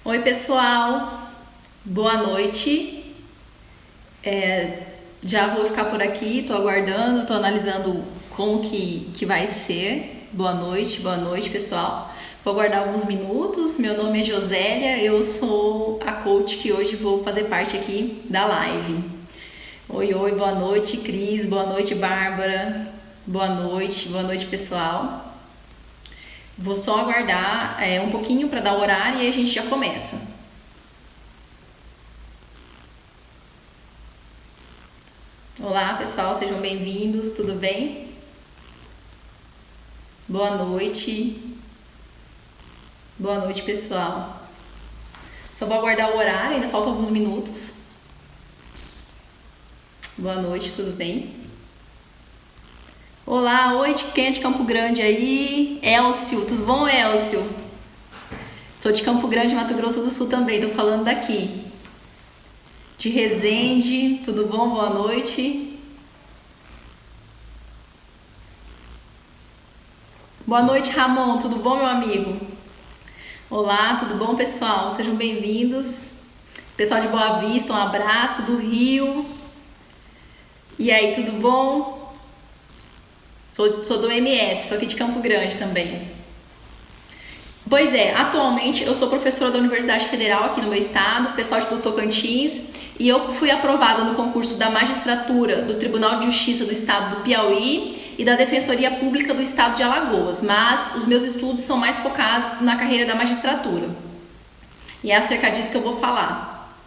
Oi, pessoal, boa noite. Já vou ficar por aqui, tô aguardando, tô analisando como que vai ser. Boa noite, pessoal. Vou aguardar alguns minutos. Meu nome é Josélia, eu sou a coach que hoje vou fazer parte aqui da live. Oi, boa noite, Cris, boa noite, Bárbara, boa noite, pessoal. Vou só aguardar um pouquinho para dar o horário e aí a gente já começa. Olá, pessoal, sejam bem-vindos, tudo bem? Boa noite. Boa noite, pessoal. Só vou aguardar o horário, ainda faltam alguns minutos. Boa noite, tudo bem? Olá, oi, quem é de Campo Grande aí? Elcio, tudo bom, Elcio? Sou de Campo Grande, Mato Grosso do Sul também, tô falando daqui. De Resende, tudo bom? Boa noite. Boa noite, Ramon, tudo bom, meu amigo? Olá, tudo bom, pessoal? Sejam bem-vindos. Pessoal de Boa Vista, um abraço, do Rio. E aí, tudo bom? Sou do MS, sou aqui de Campo Grande também. Pois é, atualmente eu sou professora da Universidade Federal aqui no meu estado, pessoal do Tocantins, e eu fui aprovada no concurso da magistratura do Tribunal de Justiça do Estado do Piauí e da Defensoria Pública do Estado de Alagoas, mas os meus estudos são mais focados na carreira da magistratura. E é acerca disso que eu vou falar.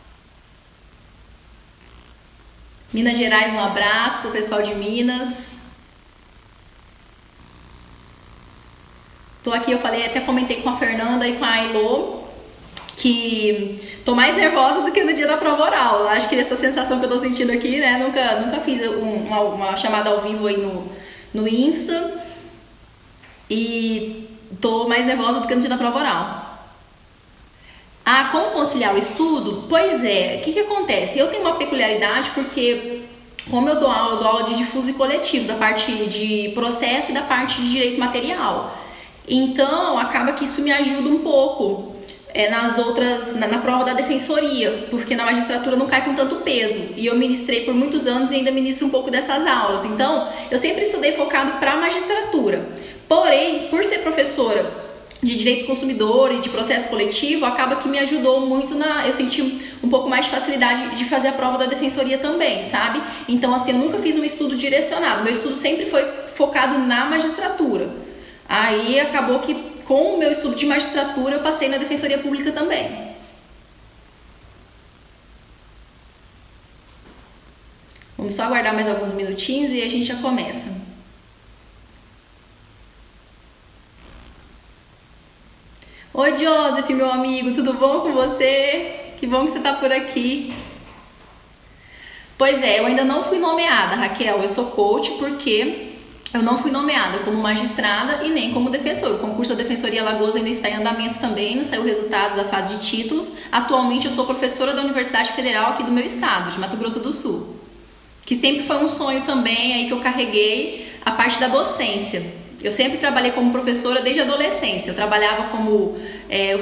Minas Gerais, um abraço pro pessoal de Minas. Tô aqui, eu falei, até comentei com a Fernanda e com a Ailô que tô mais nervosa do que no dia da prova oral. Eu acho que essa sensação que eu tô sentindo aqui, né? Nunca fiz uma chamada ao vivo aí no Insta e tô mais nervosa do que no dia da prova oral. Ah, como conciliar o estudo? Pois é, o que acontece? Eu tenho uma peculiaridade porque, como eu dou aula de difusos e coletivos, da parte de processo e da parte de direito material. Então, acaba que isso me ajuda um pouco nas outras, na prova da defensoria, porque na magistratura não cai com tanto peso. E eu ministrei por muitos anos e ainda ministro um pouco dessas aulas. Então, eu sempre estudei focado para a magistratura. Porém, por ser professora de direito do consumidor e de processo coletivo, acaba que me ajudou muito eu senti um pouco mais de facilidade de fazer a prova da defensoria também, sabe? Então, assim, eu nunca fiz um estudo direcionado. Meu estudo sempre foi focado na magistratura. Aí acabou que com o meu estudo de magistratura eu passei na Defensoria Pública também. Vamos só aguardar mais alguns minutinhos e a gente já começa. Oi, Joseph, meu amigo, tudo bom com você? Que bom que você está por aqui. Pois é, eu ainda não fui nomeada, Raquel. Eu sou coach porque eu não fui nomeada como magistrada e nem como defensor. O concurso da Defensoria Alagoas ainda está em andamento também, não saiu o resultado da fase de títulos. Atualmente eu sou professora da Universidade Federal aqui do meu estado, de Mato Grosso do Sul. Que sempre foi um sonho também aí que eu carreguei, a parte da docência. Eu sempre trabalhei como professora desde a adolescência. Eu trabalhava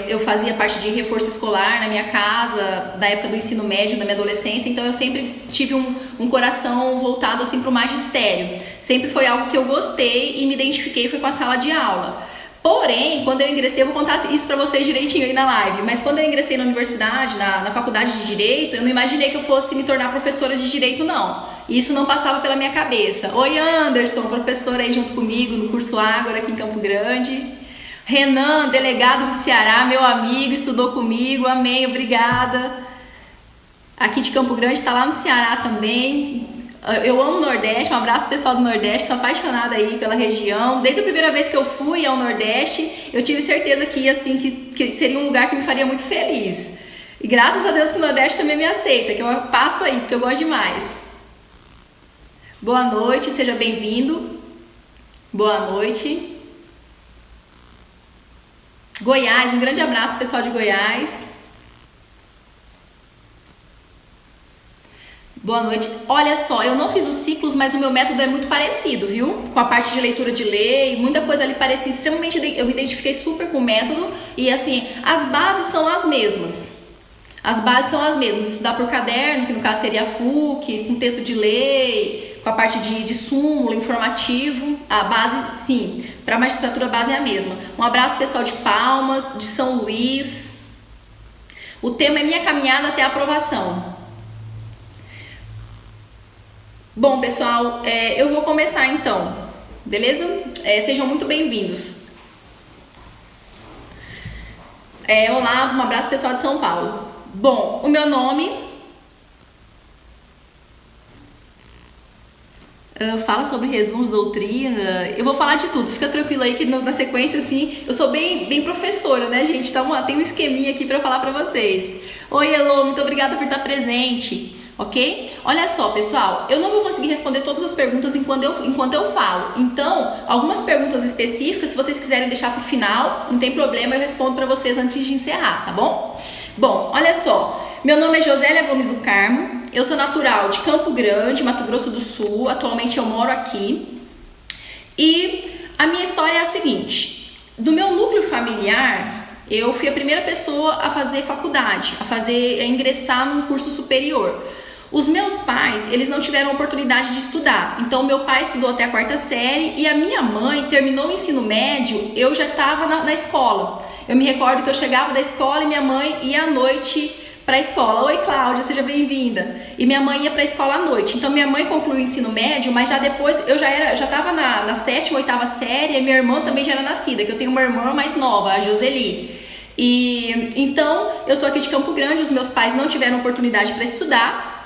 eu fazia parte de reforço escolar na minha casa, da época do ensino médio, da minha adolescência. Então eu sempre tive um coração voltado assim para o magistério. Sempre foi algo que eu gostei e me identifiquei, foi com a sala de aula. Porém, quando eu ingressei, eu vou contar isso pra vocês direitinho aí na live, mas quando eu ingressei na universidade, na faculdade de Direito, eu não imaginei que eu fosse me tornar professora de Direito, não. Isso não passava pela minha cabeça. Oi, Anderson, professor aí junto comigo no curso Ágora aqui em Campo Grande. Renan, delegado do Ceará, meu amigo, estudou comigo, amém, obrigada. Aqui de Campo Grande, tá lá no Ceará também. Eu amo o Nordeste, um abraço pro pessoal do Nordeste, sou apaixonada aí pela região. Desde a primeira vez que eu fui ao Nordeste, eu tive certeza que seria um lugar que me faria muito feliz. E graças a Deus que o Nordeste também me aceita, que eu passo aí, porque eu gosto demais. Boa noite, seja bem-vindo. Boa noite. Goiás, um grande abraço pro pessoal de Goiás. Boa noite. Olha só, eu não fiz os ciclos, mas o meu método é muito parecido, viu? Com a parte de leitura de lei, muita coisa ali parecia extremamente... Eu me identifiquei super com o método e, assim, as bases são as mesmas. As bases são as mesmas. Estudar por caderno, que no caso seria a FUC, com texto de lei, com a parte de súmula, informativo. A base, sim, para a magistratura a base é a mesma. Um abraço pessoal de Palmas, de São Luís. O tema é minha caminhada até a aprovação. Bom, pessoal, eu vou começar então, beleza? Sejam muito bem-vindos. Olá, um abraço pessoal de São Paulo. Bom, o meu nome... fala sobre resumos, doutrina... Eu vou falar de tudo, fica tranquilo aí que na sequência, assim... Eu sou bem professora, né, gente? Então, tem um esqueminha aqui pra falar pra vocês. Oi, Elô, muito obrigada por estar presente. Ok? Olha só, pessoal, eu não vou conseguir responder todas as perguntas enquanto eu falo. Então, algumas perguntas específicas, se vocês quiserem deixar para o final, não tem problema, eu respondo para vocês antes de encerrar, tá bom? Bom, olha só, meu nome é Josélia Gomes do Carmo, eu sou natural de Campo Grande, Mato Grosso do Sul, atualmente eu moro aqui. E a minha história é a seguinte, do meu núcleo familiar, eu fui a primeira pessoa a fazer faculdade, a ingressar num curso superior. Os meus pais, eles não tiveram oportunidade de estudar, então meu pai estudou até a 4ª série e a minha mãe terminou o ensino médio, eu já estava na escola. Eu me recordo que eu chegava da escola e minha mãe ia à noite para a escola. Oi, Cláudia, seja bem-vinda. E minha mãe ia para a escola à noite, então minha mãe concluiu o ensino médio, mas já depois eu já estava na 7ª, 8ª série e minha irmã também já era nascida, que eu tenho uma irmã mais nova, a Joseli. E então eu sou aqui de Campo Grande, os meus pais não tiveram oportunidade para estudar.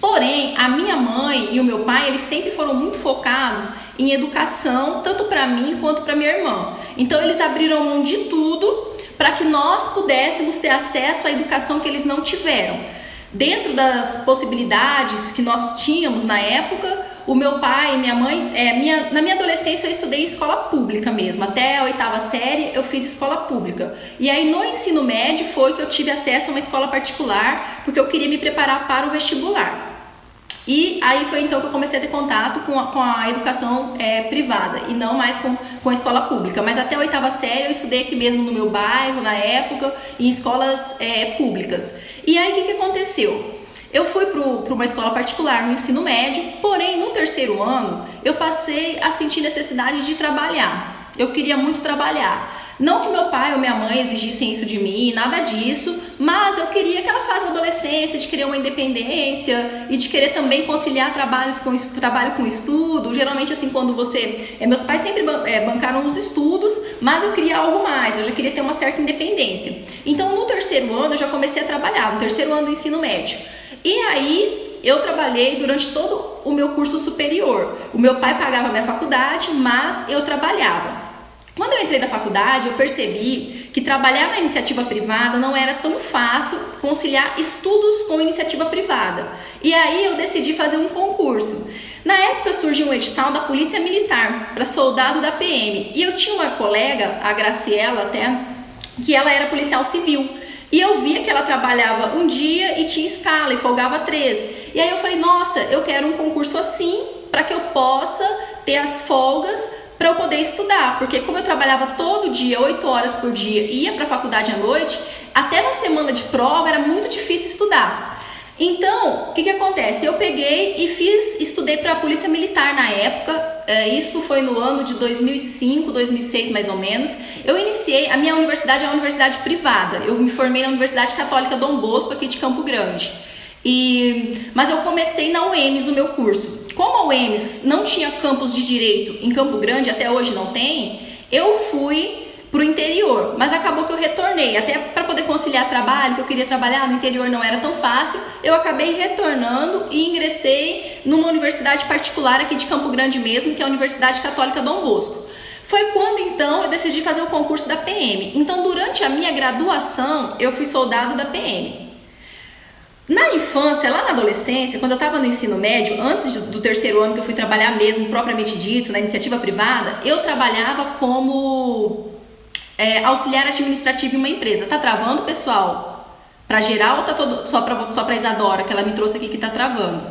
Porém, a minha mãe e o meu pai, eles sempre foram muito focados em educação, tanto para mim quanto para minha irmã. Então, eles abriram mão de tudo para que nós pudéssemos ter acesso à educação que eles não tiveram. Dentro das possibilidades que nós tínhamos na época, o meu pai e minha mãe, na minha adolescência eu estudei em escola pública mesmo, até a 8ª série eu fiz escola pública. E aí no ensino médio foi que eu tive acesso a uma escola particular, porque eu queria me preparar para o vestibular. E aí foi então que eu comecei a ter contato com a educação privada e não mais com a escola pública. Mas até a 8ª série eu estudei aqui mesmo no meu bairro, na época, em escolas públicas. E aí o que aconteceu? Eu fui para uma escola particular no ensino médio, porém no 3º ano eu passei a sentir necessidade de trabalhar. Eu queria muito trabalhar. Não que meu pai ou minha mãe exigissem isso de mim, nada disso, mas eu queria aquela fase da adolescência de querer uma independência e de querer também conciliar trabalho com estudo. Geralmente assim, quando meus pais sempre bancaram os estudos, mas eu queria algo mais, eu já queria ter uma certa independência. Então no 3º ano eu já comecei a trabalhar, no 3º ano do ensino médio. E aí eu trabalhei durante todo o meu curso superior. O meu pai pagava a minha faculdade, mas eu trabalhava. Quando eu entrei na faculdade, eu percebi que trabalhar na iniciativa privada não era tão fácil conciliar estudos com iniciativa privada. E aí eu decidi fazer um concurso. Na época surgiu um edital da Polícia Militar para soldado da PM. E eu tinha uma colega, a Graciela até, que ela era policial civil. E eu via que ela trabalhava um dia e tinha escala e folgava 3. E aí eu falei, nossa, eu quero um concurso assim para que eu possa ter as folgas para eu poder estudar, porque como eu trabalhava todo dia, 8 horas por dia, e ia para a faculdade à noite, até na semana de prova era muito difícil estudar. Então, o que acontece? Eu peguei e estudei para a Polícia Militar na época, isso foi no ano de 2005, 2006 mais ou menos. Eu iniciei, a minha universidade é uma universidade privada, eu me formei na Universidade Católica Dom Bosco aqui de Campo Grande. Mas eu comecei na UEMS o meu curso. Como a UEMS não tinha campus de direito em Campo Grande, até hoje não tem, eu fui pro interior, mas acabou que eu retornei, até para poder conciliar trabalho, que eu queria trabalhar no interior não era tão fácil, eu acabei retornando e ingressei numa universidade particular aqui de Campo Grande mesmo, que é a Universidade Católica Dom Bosco. Foi quando então eu decidi fazer o concurso da PM. Então durante a minha graduação eu fui soldado da PM. Na infância, lá na adolescência, quando eu estava no ensino médio, antes do 3º ano que eu fui trabalhar mesmo, propriamente dito, na iniciativa privada, eu trabalhava como auxiliar administrativo em uma empresa. Tá travando, pessoal? Para geral ou tá só para Isadora, que ela me trouxe aqui que tá travando?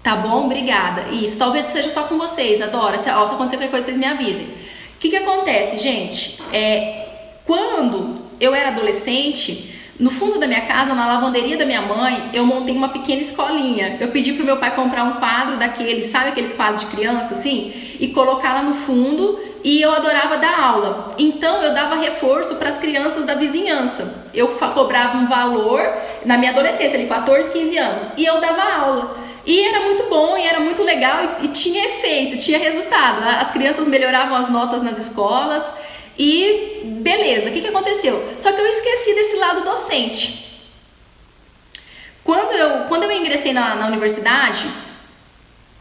Tá bom? Obrigada. Isso, talvez seja só com vocês, adora. Se acontecer qualquer coisa, vocês me avisem. O que acontece, gente? Quando eu era adolescente, no fundo da minha casa, na lavanderia da minha mãe, eu montei uma pequena escolinha. Eu pedi pro meu pai comprar um quadro daqueles, sabe aqueles quadros de criança, assim? E colocar lá no fundo, e eu adorava dar aula. Então, eu dava reforço para as crianças da vizinhança. Eu cobrava um valor, na minha adolescência, ali, 14, 15 anos, e eu dava aula. E era muito bom, e era muito legal, e tinha efeito, tinha resultado. As crianças melhoravam as notas nas escolas, e beleza, o que aconteceu? Só que eu esqueci desse lado docente. Quando eu ingressei na universidade,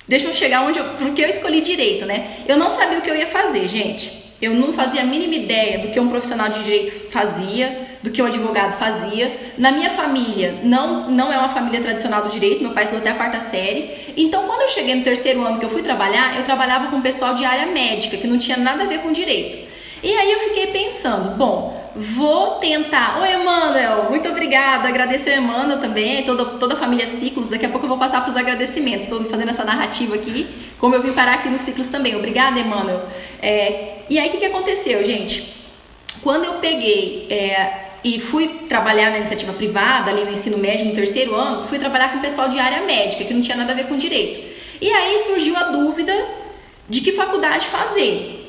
deixa eu chegar porque eu escolhi direito, né? Eu não sabia o que eu ia fazer, gente. Eu não fazia a mínima ideia do que um profissional de direito fazia, do que um advogado fazia. Na minha família, não é uma família tradicional do direito, meu pai estudou até a 4ª série. Então, quando eu cheguei no 3º ano que eu fui trabalhar, eu trabalhava com pessoal de área médica, que não tinha nada a ver com direito. E aí eu fiquei pensando, bom, vou tentar. Oi, Emanuel, muito obrigada. Agradeço ao Emanuel também, toda a família Ciclos. Daqui a pouco eu vou passar para os agradecimentos. Estou fazendo essa narrativa aqui, como eu vim parar aqui nos Ciclos também. Obrigada, Emanuel. E aí o que aconteceu, gente? Quando eu peguei e fui trabalhar na iniciativa privada, ali no ensino médio, no 3º ano, fui trabalhar com o pessoal de área médica, que não tinha nada a ver com direito. E aí surgiu a dúvida de que faculdade fazer.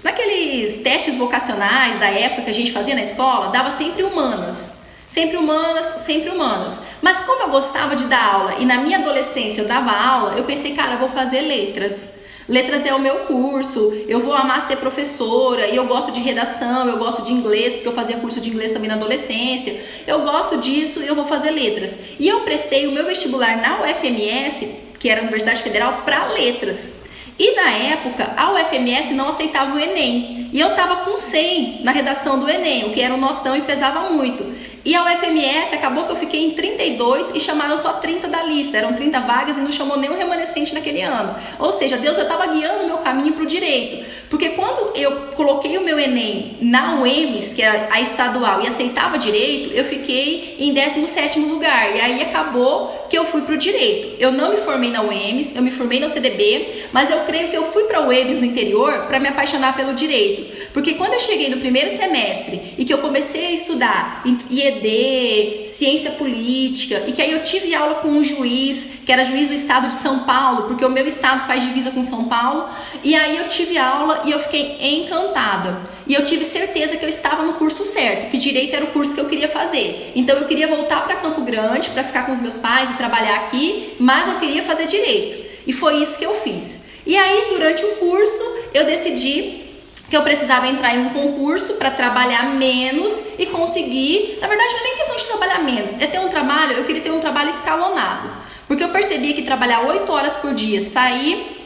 Naqueles testes vocacionais da época que a gente fazia na escola, dava sempre humanas. Sempre humanas. Mas como eu gostava de dar aula e na minha adolescência eu dava aula, eu pensei, cara, eu vou fazer letras. Letras é o meu curso, eu vou amar ser professora, e eu gosto de redação, eu gosto de inglês, porque eu fazia curso de inglês também na adolescência. Eu gosto disso e eu vou fazer letras. E eu prestei o meu vestibular na UFMS, que era a Universidade Federal, para letras. E na época, a UFMS não aceitava o Enem. E eu tava com 100 na redação do Enem, o que era um notão e pesava muito. E a UFMS acabou que eu fiquei em 32 e chamaram só 30 da lista. Eram 30 vagas e não chamou nenhum remanescente naquele ano. Ou seja, Deus já estava guiando o meu caminho para o direito. Porque quando eu coloquei o meu Enem na UEMS, que era a estadual, e aceitava direito, eu fiquei em 17º lugar. E aí acabou que eu fui para o direito. Eu não me formei na UEMS, eu me formei no CDB, mas eu creio que eu fui para a UEMS no interior para me apaixonar pelo direito. Porque quando eu cheguei no 1º semestre e que eu comecei a estudar IED, ciência política, e que aí eu tive aula com um juiz, que era juiz do estado de São Paulo, porque o meu estado faz divisa com São Paulo, e aí eu tive aula e eu fiquei encantada. E eu tive certeza que eu estava no curso certo, que direito era o curso que eu queria fazer. Então eu queria voltar para Campo Grande, para ficar com os meus pais e trabalhar aqui, mas eu queria fazer direito. E foi isso que eu fiz. E aí, durante o curso, eu decidi que eu precisava entrar em um concurso para trabalhar menos e conseguir, na verdade não é nem questão de trabalhar menos, é ter um trabalho, eu queria ter um trabalho escalonado, porque eu percebia que trabalhar 8 horas por dia, sair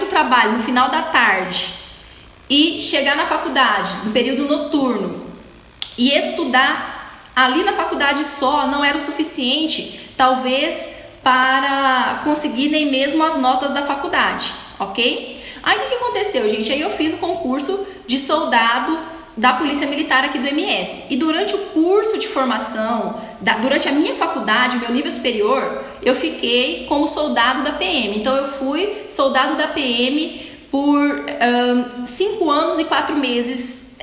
do trabalho no final da tarde e chegar na faculdade, no período noturno, e estudar ali na faculdade só não era o suficiente, talvez para conseguir nem mesmo as notas da faculdade. Ok? Aí o que aconteceu, gente? Aí eu fiz o concurso de soldado da Polícia Militar aqui do MS. E durante o curso de formação, durante a minha faculdade, o meu nível superior, eu fiquei como soldado da PM. Então eu fui soldado da PM por 5 anos e 4 meses,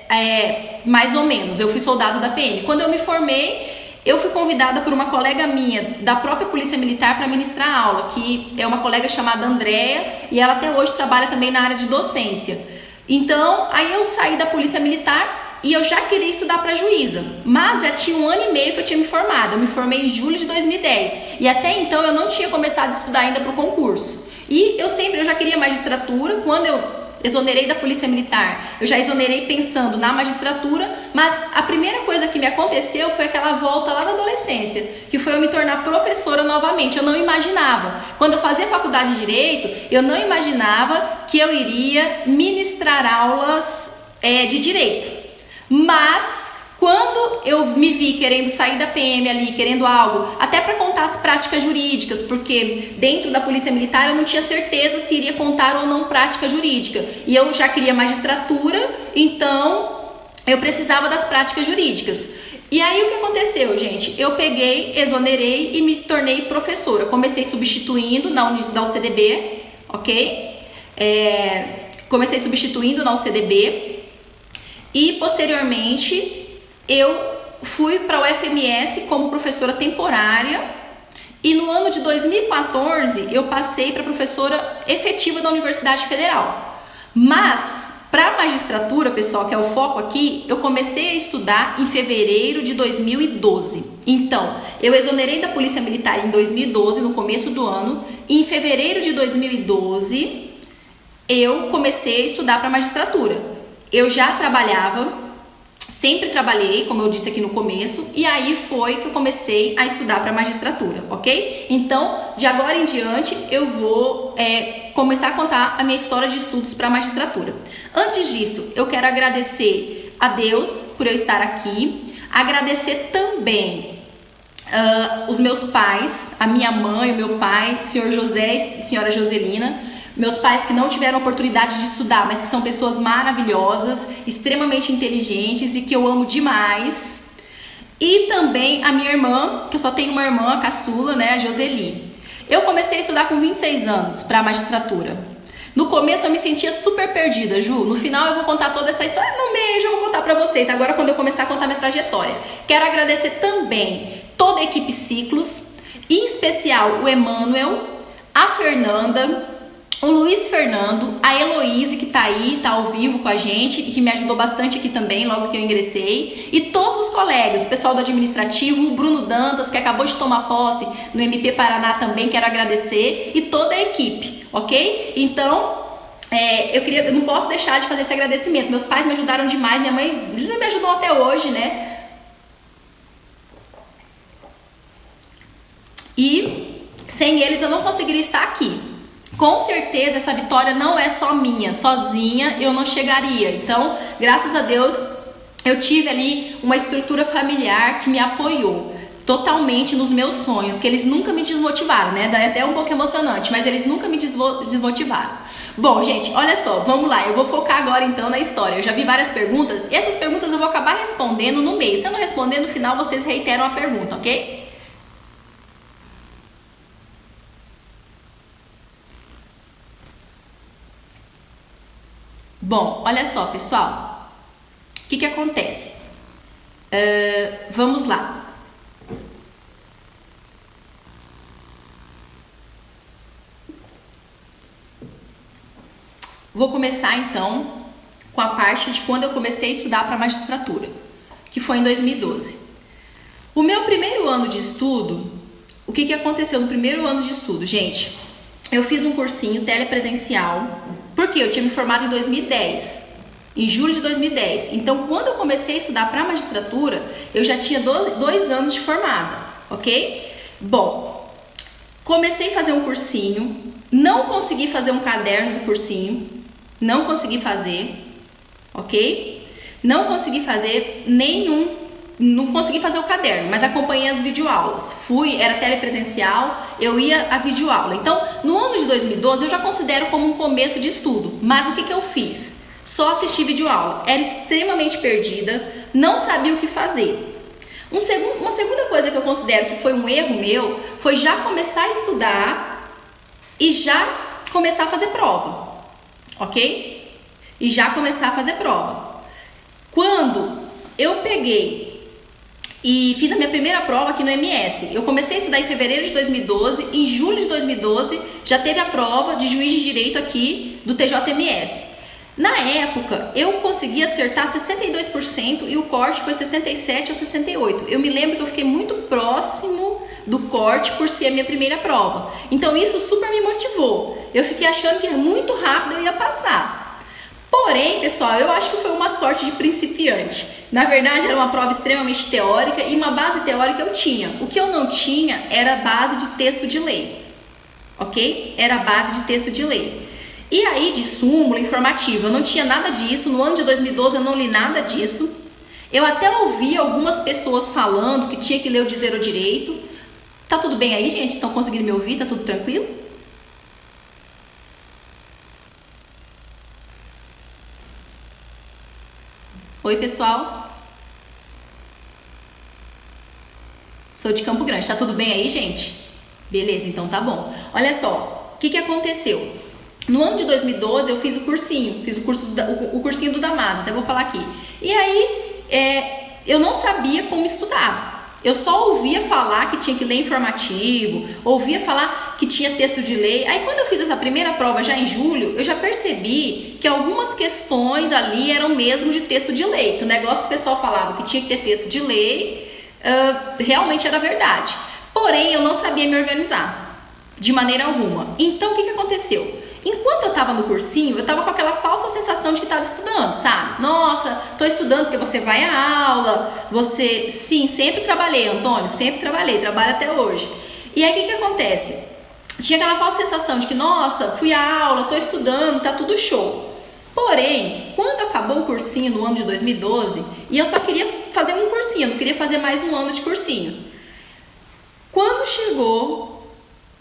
mais ou menos. Eu fui soldado da PM. Quando eu me formei, eu fui convidada por uma colega minha da própria Polícia Militar para ministrar aula, que é uma colega chamada Andréia, e ela até hoje trabalha também na área de docência. Então, aí eu saí da Polícia Militar e eu já queria estudar para juíza, mas já tinha 1 ano e meio que eu tinha me formado. Eu me formei em julho de 2010 e até então eu não tinha começado a estudar ainda para o concurso. E eu já queria magistratura. Quando eu exonerei da Polícia Militar, eu já exonerei pensando na magistratura, mas a primeira coisa que me aconteceu foi aquela volta lá na adolescência, que foi eu me tornar professora novamente. Eu não imaginava, quando eu fazia faculdade de Direito, eu não imaginava que eu iria ministrar aulas de Direito, mas quando eu me vi querendo sair da PM ali, querendo algo, até para contar as práticas jurídicas, porque dentro da Polícia Militar eu não tinha certeza se iria contar ou não prática jurídica. E eu já queria magistratura, então eu precisava das práticas jurídicas. E aí o que aconteceu, gente? Eu peguei, exonerei e me tornei professora. Comecei substituindo na UCDB, ok? Comecei substituindo na UCDB e posteriormente eu fui para o FMS como professora temporária e no ano de 2014 eu passei para professora efetiva da Universidade Federal. Mas para a magistratura, pessoal, que é o foco aqui, eu comecei a estudar em fevereiro de 2012. Então, eu exonerei da Polícia Militar em 2012, no começo do ano, e em fevereiro de 2012 eu comecei a estudar para a magistratura. Eu já trabalhava, sempre trabalhei, como eu disse aqui no começo, e aí foi que eu comecei a estudar para a magistratura, ok? Então, de agora em diante, eu vou começar a contar a minha história de estudos para a magistratura. Antes disso, eu quero agradecer a Deus por eu estar aqui, agradecer também os meus pais, a minha mãe, o meu pai, o senhor José e senhora Joselina, meus pais que não tiveram oportunidade de estudar, mas que são pessoas maravilhosas, extremamente inteligentes e que eu amo demais. E também a minha irmã, que eu só tenho uma irmã, a caçula, né, a Joseli. Eu comecei a estudar com 26 anos para a magistratura. No começo eu me sentia super perdida, Ju. No final eu vou contar toda essa história. No meio eu vou contar para vocês, agora quando eu começar a contar minha trajetória. Quero agradecer também toda a equipe Ciclos, em especial o Emanuel, a Fernanda, o Luiz Fernando, a Heloíse, que tá aí, tá ao vivo com a gente e que me ajudou bastante aqui também, logo que eu ingressei. E todos os colegas, o pessoal do administrativo, o Bruno Dantas, que acabou de tomar posse no MP Paraná também, quero agradecer. E toda a equipe, ok? Então, eu não posso deixar de fazer esse agradecimento. Meus pais me ajudaram demais, minha mãe, eles me ajudam até hoje, né? E sem eles eu não conseguiria estar aqui. Com certeza essa vitória não é só minha, sozinha eu não chegaria. Então, graças a Deus, eu tive ali uma estrutura familiar que me apoiou totalmente nos meus sonhos, que eles nunca me desmotivaram, né? Daí até um pouco emocionante, mas eles nunca me desmotivaram. Bom, gente, olha só, vamos lá, eu vou focar agora então na história. Eu já vi várias perguntas e essas perguntas eu vou acabar respondendo no meio. Se eu não responder no final, vocês reiteram a pergunta, ok? Bom, olha só, pessoal, o que acontece? Vamos lá. Vou começar então com a parte de quando eu comecei a estudar para magistratura, que foi em 2012. O meu primeiro ano de estudo, o que aconteceu no primeiro ano de estudo? Gente, eu fiz um cursinho telepresencial, porque eu tinha me formado em 2010, em julho de 2010. Então, quando eu comecei a estudar para magistratura, eu já tinha 2 anos de formada, ok? Bom, comecei a fazer um cursinho, não consegui fazer um caderno do cursinho, não consegui fazer, ok? Não consegui fazer não consegui fazer o caderno, mas acompanhei as videoaulas. Era telepresencial, eu ia a videoaula. Então, no ano de 2012, eu já considero como um começo de estudo. Mas o que eu fiz? Só assisti videoaula. Era extremamente perdida, não sabia o que fazer. Uma segunda coisa que eu considero que foi um erro meu, foi já começar a estudar e já começar a fazer prova, ok? E já começar a fazer prova. Quando eu peguei e fiz a minha primeira prova aqui no MS. Eu comecei a estudar em fevereiro de 2012, em julho de 2012 já teve a prova de juiz de direito aqui do TJMS. Na época, eu consegui acertar 62% e o corte foi 67 ou 68. Eu me lembro que eu fiquei muito próximo do corte por ser a minha primeira prova. Então isso super me motivou. Eu fiquei achando que muito rápido eu ia passar. Porém, pessoal, eu acho que foi uma sorte de principiante. Na verdade, era uma prova extremamente teórica e uma base teórica eu tinha. O que eu não tinha era base de texto de lei, ok? Era base de texto de lei. E aí, de súmula, informativa, eu não tinha nada disso. No ano de 2012, eu não li nada disso. Eu até ouvi algumas pessoas falando que tinha que ler o Dizer o Direito. Tá tudo bem aí, gente? Estão conseguindo me ouvir? Tá tudo tranquilo? Oi, pessoal. Sou de Campo Grande. Tá tudo bem aí, gente? Beleza, então tá bom. Olha só, o que aconteceu? No ano de 2012 eu fiz o cursinho, fiz o cursinho do Damasa, até vou falar aqui. E aí eu não sabia como estudar. Eu só ouvia falar que tinha que ler informativo, ouvia falar que tinha texto de lei. Aí quando eu fiz essa primeira prova já em julho, eu já percebi que algumas questões ali eram mesmo de texto de lei. Que o negócio que o pessoal falava que tinha que ter texto de lei, realmente era verdade. Porém, eu não sabia me organizar de maneira alguma. Então, o que aconteceu? Enquanto eu estava no cursinho, eu estava com aquela falsa sensação de que estava estudando, sabe? Nossa, estou estudando porque você vai à aula, você... Sim, sempre trabalhei, Antônio, sempre trabalhei, trabalho até hoje. E aí, o que acontece? Tinha aquela falsa sensação de que, nossa, fui à aula, estou estudando, tá tudo show. Porém, quando acabou o cursinho no ano de 2012, e eu só queria fazer um cursinho, eu não queria fazer mais um ano de cursinho. Quando chegou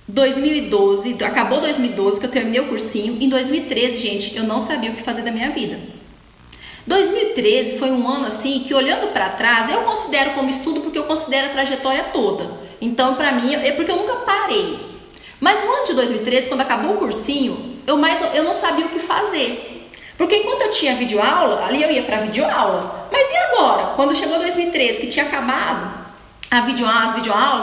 2012, acabou 2012 que eu terminei o cursinho, em 2013, gente, eu não sabia o que fazer da minha vida. 2013 foi um ano assim que, olhando para trás, eu considero como estudo porque eu considero a trajetória toda. Então, para mim, é porque eu nunca parei. Mas no ano de 2013, quando acabou o cursinho, eu não sabia o que fazer. Porque enquanto eu tinha videoaula, ali eu ia para videoaula. Mas e agora? Quando chegou 2013, que tinha acabado as videoaulas,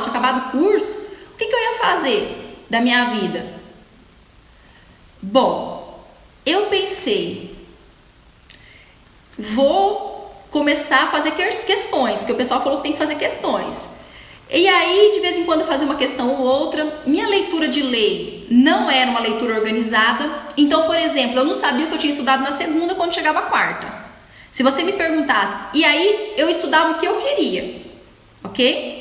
tinha acabado o curso, o que eu ia fazer da minha vida? Bom, eu pensei, vou começar a fazer questões, porque o pessoal falou que tem que fazer questões. E aí, de vez em quando, eu fazia uma questão ou outra. Minha leitura de lei não era uma leitura organizada. Então, por exemplo, eu não sabia o que eu tinha estudado na segunda quando chegava a quarta. Se você me perguntasse, e aí eu estudava o que eu queria, ok?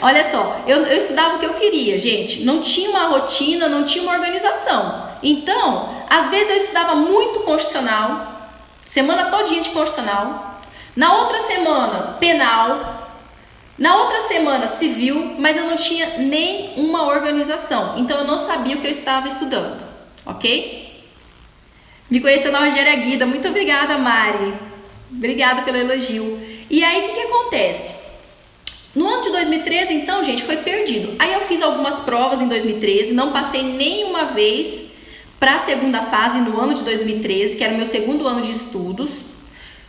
Olha só, eu estudava o que eu queria, gente. Não tinha uma rotina, não tinha uma organização. Então, às vezes eu estudava muito constitucional, semana todinha de constitucional. Na outra semana, penal. Na outra semana, civil, mas eu não tinha nenhuma organização. Então, eu não sabia o que eu estava estudando, ok? Me conheceu na Rogéria Guida. Muito obrigada, Mari. Obrigada pelo elogio. E aí, o que acontece? No ano de 2013, então, gente, foi perdido. Aí eu fiz algumas provas em 2013, não passei nenhuma vez para a segunda fase no ano de 2013, que era o meu segundo ano de estudos.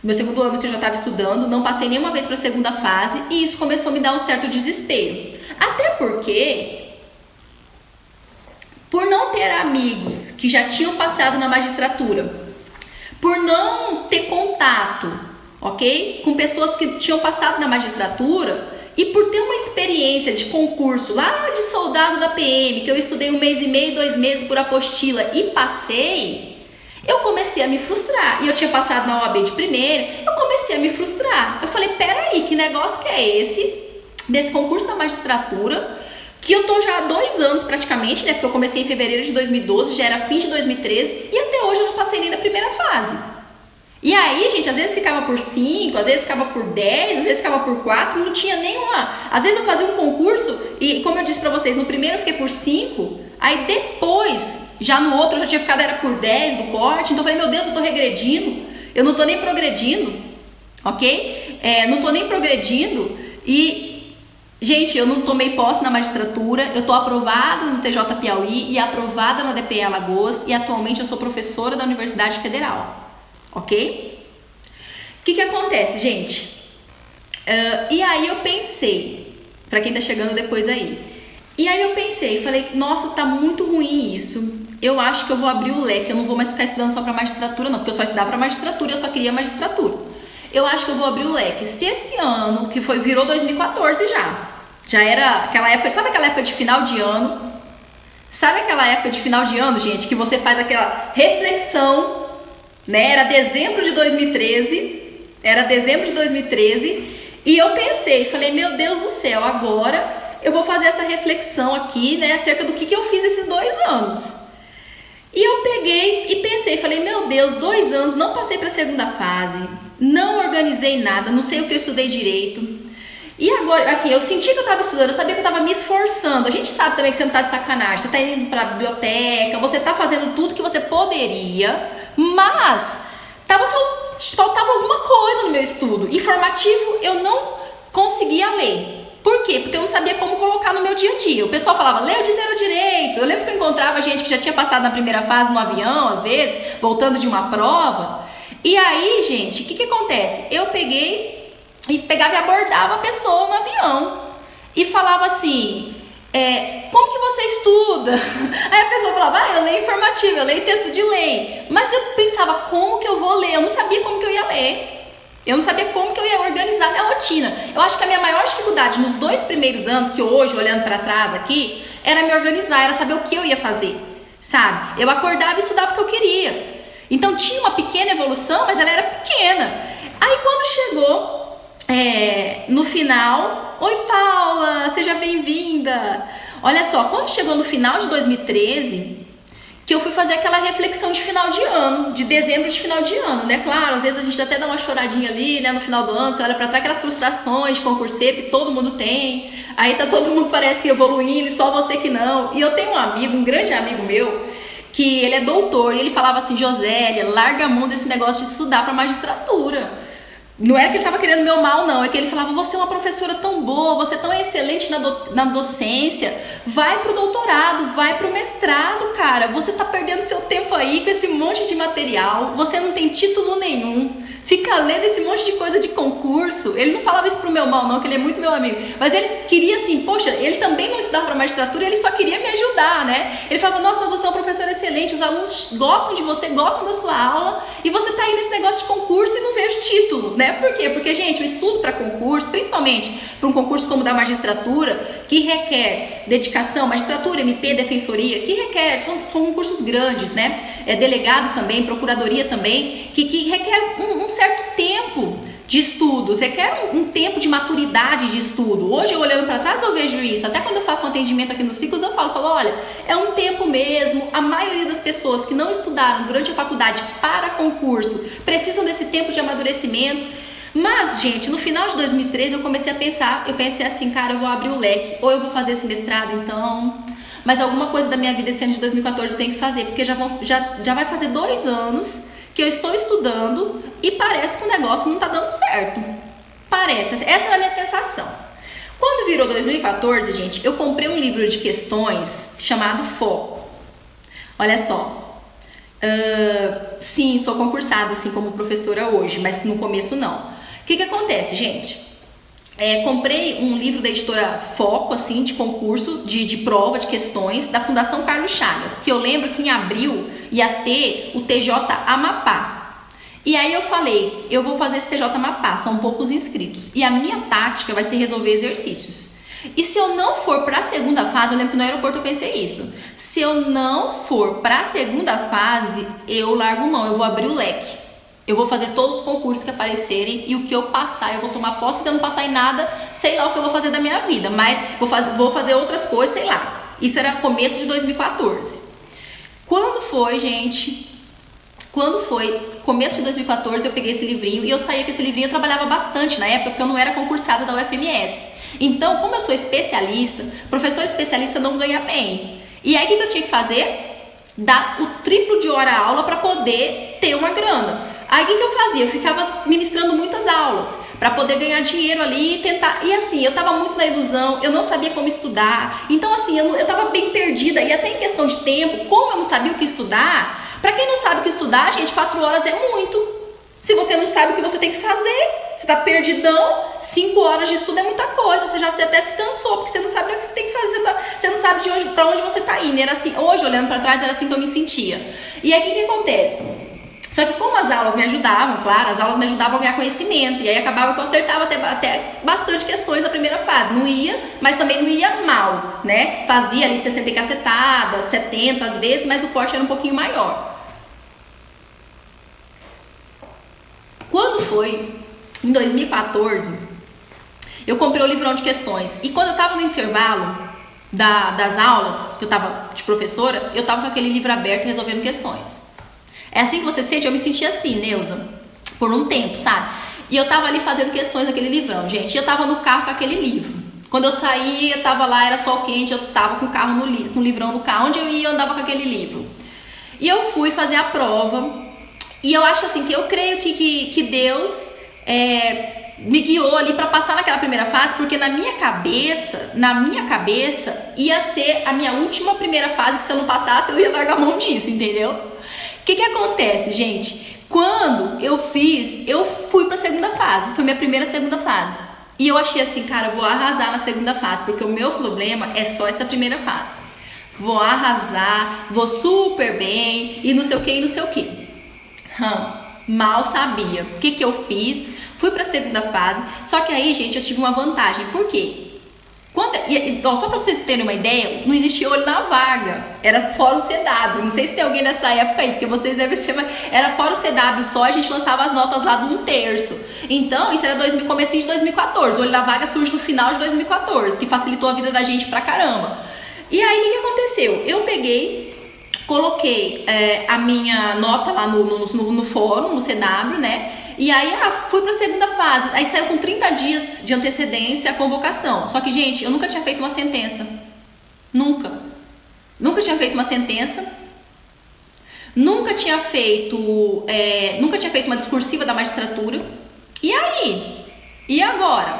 Meu segundo ano que eu já estava estudando, não passei nenhuma vez para a segunda fase e isso começou a me dar um certo desespero. Até porque, por não ter amigos que já tinham passado na magistratura, por não ter contato, ok? Com pessoas que tinham passado na magistratura e por ter uma experiência de concurso lá de soldado da PM, que eu estudei 1 mês e meio, 2 meses por apostila e passei... Eu comecei a me frustrar. E eu tinha passado na OAB de primeira. Eu comecei a me frustrar. Eu falei, peraí, que negócio que é esse? Desse concurso da magistratura, que eu tô já há 2 anos praticamente, né? Porque eu comecei em fevereiro de 2012, já era fim de 2013. E até hoje eu não passei nem da primeira fase. E aí, gente, às vezes ficava por 5, às vezes ficava por 10, às vezes ficava por 4. Não tinha nenhuma... Às vezes eu fazia um concurso e, como eu disse pra vocês, no primeiro eu fiquei por 5. Aí depois... Já no outro eu já tinha ficado, era por 10 do corte. Então eu falei, meu Deus, eu tô regredindo. Eu não tô nem progredindo. Ok? Não tô nem progredindo. E, gente, eu não tomei posse na magistratura. Eu tô aprovada no TJ Piauí e aprovada na DPE Alagoas. E atualmente eu sou professora da Universidade Federal. Ok? O que acontece, gente? E aí eu pensei, pra quem tá chegando depois aí. E aí eu pensei, falei, nossa, tá muito ruim isso. Eu acho que eu vou abrir o leque, eu não vou mais ficar estudando só para magistratura não, porque eu só estudava para magistratura, eu só queria magistratura. Eu acho que eu vou abrir o leque. Se esse ano, que virou 2014 já era aquela época, sabe aquela época de final de ano? Sabe aquela época de final de ano, gente, que você faz aquela reflexão, né? Era dezembro de 2013, e eu pensei, falei, meu Deus do céu, agora eu vou fazer essa reflexão aqui, né, acerca do que eu fiz esses 2 anos. E eu peguei e pensei, falei, meu Deus, 2 anos, não passei para a segunda fase, não organizei nada, não sei o que eu estudei direito. E agora, assim, eu senti que eu estava estudando, eu sabia que eu estava me esforçando. A gente sabe também que você não está de sacanagem, você está indo para a biblioteca, você está fazendo tudo que você poderia, mas faltava alguma coisa no meu estudo. Informativo eu não conseguia ler. Por quê? Porque eu não sabia como colocar no meu dia a dia. O pessoal falava, lê o dizer direito. Eu lembro que eu encontrava gente que já tinha passado na primeira fase no avião, às vezes, voltando de uma prova. E aí, gente, o que acontece? Eu pegava e abordava a pessoa no avião e falava assim, como que você estuda? Aí a pessoa falava, eu leio informativo, eu leio texto de lei. Mas eu pensava, como que eu vou ler? Eu não sabia como que eu ia ler. Eu não sabia como que eu ia organizar minha rotina. Eu acho que a minha maior dificuldade nos 2 primeiros anos, que hoje, olhando para trás aqui, era me organizar, era saber o que eu ia fazer, sabe? Eu acordava e estudava o que eu queria. Então tinha uma pequena evolução, mas ela era pequena. Aí quando chegou no final, oi Paula, seja bem-vinda. Olha só, quando chegou no final de 2013, que eu fui fazer aquela reflexão de final de ano, de dezembro de final de ano, né? Claro, às vezes a gente até dá uma choradinha ali, né? No final do ano, você olha pra trás, aquelas frustrações de concurseiro que todo mundo tem. Aí tá todo mundo parece que evoluindo e só você que não. E eu tenho um amigo, um grande amigo meu, que ele é doutor e ele falava assim, Josélia, larga a mão desse negócio de estudar pra magistratura. Não era que ele estava querendo meu mal, não. É que ele falava, você é uma professora tão boa, você é tão excelente na docência, vai pro doutorado, vai pro mestrado, cara. Você tá perdendo seu tempo aí com esse monte de material, você não tem título nenhum, fica lendo esse monte de coisa de concurso. Ele não falava isso pro meu mal, não, que ele é muito meu amigo. Mas ele queria assim, poxa, ele também não estudava pra magistratura, ele só queria me ajudar, né? Ele falava, nossa, mas você é uma professora excelente, os alunos gostam de você, gostam da sua aula, e você tá aí nesse negócio de concurso e não vejo título, né? Por quê? Porque, gente, o estudo para concurso, principalmente para um concurso como o da magistratura, que requer dedicação, magistratura, MP, defensoria, que requer, são concursos grandes, né? Delegado também, procuradoria também, que requer um certo tempo de estudos, requer um tempo de maturidade de estudo. Hoje, eu olhando para trás, eu vejo isso. Até quando eu faço um atendimento aqui nos ciclos, eu falo, olha, é um tempo mesmo. A maioria das pessoas que não estudaram durante a faculdade para concurso precisam desse tempo de amadurecimento. Mas, gente, no final de 2013 eu comecei a pensar, eu pensei assim, cara, eu vou abrir o leque, ou eu vou fazer esse mestrado, então... Mas alguma coisa da minha vida esse ano de 2014 eu tenho que fazer, porque já vai fazer 2 anos que eu estou estudando e parece que o negócio não tá dando certo. Parece, essa era a minha sensação. Quando virou 2014, gente, eu comprei um livro de questões chamado Foco. Olha só, sim, sou concursada assim como professora hoje, mas no começo não. O que acontece, gente? Comprei um livro da editora Foco, assim, de concurso, de prova, de questões, da Fundação Carlos Chagas, que eu lembro que em abril ia ter o TJ Amapá. E aí eu falei, eu vou fazer esse TJ Amapá, são poucos inscritos. E a minha tática vai ser resolver exercícios. E se eu não for para a segunda fase, eu lembro que no aeroporto eu pensei isso. Se eu não for para a segunda fase, eu largo mão, eu vou abrir o leque. Eu vou fazer todos os concursos que aparecerem e o que eu passar, eu vou tomar posse. Se eu não passar em nada, sei lá o que eu vou fazer da minha vida, mas vou fazer outras coisas, sei lá. Isso era começo de 2014. Quando foi, gente? Quando foi começo de 2014, eu peguei esse livrinho e eu saía com esse livrinho. Eu trabalhava bastante na época, porque eu não era concursada da UFMS. Então, como eu sou especialista, professor especialista não ganha bem. E aí, o que eu tinha que fazer? Dar o triplo de hora aula para poder ter uma grana. Aí o que eu fazia? Eu ficava ministrando muitas aulas para poder ganhar dinheiro ali e tentar. E assim, eu tava muito na ilusão, eu não sabia como estudar. Então assim, eu tava bem perdida. E até em questão de tempo, como eu não sabia o que estudar, para quem não sabe o que estudar, gente, 4 horas é muito. Se você não sabe o que você tem que fazer, você tá perdidão, 5 horas de estudo é muita coisa. Você até se cansou, porque você não sabe o que você tem que fazer, você não sabe para onde você tá indo. Era assim, hoje olhando para trás, era assim que eu me sentia. E aí o que acontece? Só que como as aulas me ajudavam, claro, as aulas me ajudavam a ganhar conhecimento. E aí acabava que eu acertava até bastante questões na primeira fase. Não ia, mas também não ia mal, né? Fazia ali 60 cacetadas, 70 às vezes, mas o corte era um pouquinho maior. Quando foi? Em 2014, eu comprei o livrão de questões. E quando eu tava no intervalo das aulas, que eu tava de professora, eu tava com aquele livro aberto resolvendo questões. É assim que você sente? Eu me senti assim, Neuza, por um tempo, sabe? E eu tava ali fazendo questões naquele livrão, gente. E eu tava no carro com aquele livro. Quando eu saí, eu tava lá, era sol quente, eu tava com o carro com o livrão no carro. Onde eu ia, eu andava com aquele livro. E eu fui fazer a prova. E eu acho assim, que eu creio que Deus me guiou ali para passar naquela primeira fase, porque na minha cabeça ia ser a minha última primeira fase, que se eu não passasse eu ia largar a mão disso, entendeu? O que acontece, gente? Quando eu fui pra segunda fase, foi minha primeira segunda fase. E eu achei assim, cara, eu vou arrasar na segunda fase, porque o meu problema é só essa primeira fase. Vou arrasar, vou super bem, e não sei o que, e não sei o que. Mal sabia. O que eu fiz? Fui pra segunda fase. Só que aí, gente, eu tive uma vantagem. Por quê? Só pra vocês terem uma ideia, não existia olho na vaga. Era fora o CW. Não sei se tem alguém nessa época aí, porque vocês devem ser, mas era fora o CW só, a gente lançava as notas lá de 1/3. Então, isso era comecinho de 2014. O olho na vaga surge no final de 2014, que facilitou a vida da gente pra caramba. E aí, o que aconteceu? Eu coloquei a minha nota lá no fórum, no CW, né? E aí, fui pra segunda fase. Aí saiu com 30 dias de antecedência a convocação. Só que, gente, eu nunca tinha feito uma sentença. Nunca. Nunca tinha feito uma sentença. Nunca tinha feito uma discursiva da magistratura. E aí? E agora?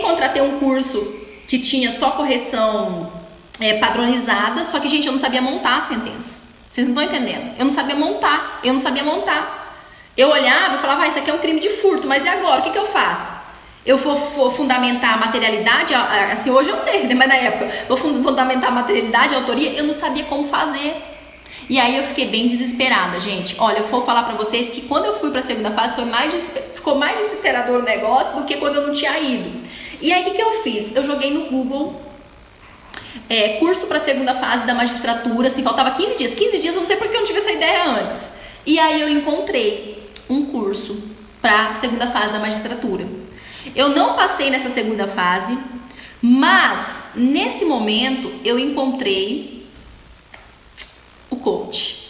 Contratei um curso que tinha só correção padronizada, só que, gente, eu não sabia montar a sentença. Vocês não estão entendendo? Eu não sabia montar. Eu olhava e falava, isso aqui é um crime de furto, mas e agora? O que eu faço? Eu vou fundamentar a materialidade, assim, hoje eu sei, mas na época, vou fundamentar a materialidade, a autoria, eu não sabia como fazer. E aí eu fiquei bem desesperada, gente. Olha, eu vou falar pra vocês que quando eu fui pra segunda fase, ficou mais desesperador o negócio do que quando eu não tinha ido. E aí, o que eu fiz? Eu joguei no Google curso para a segunda fase da magistratura, assim, faltava 15 dias. 15 dias, eu não sei porque eu não tive essa ideia antes. E aí eu encontrei um curso para a segunda fase da magistratura. Eu não passei nessa segunda fase, mas nesse momento eu encontrei o coach.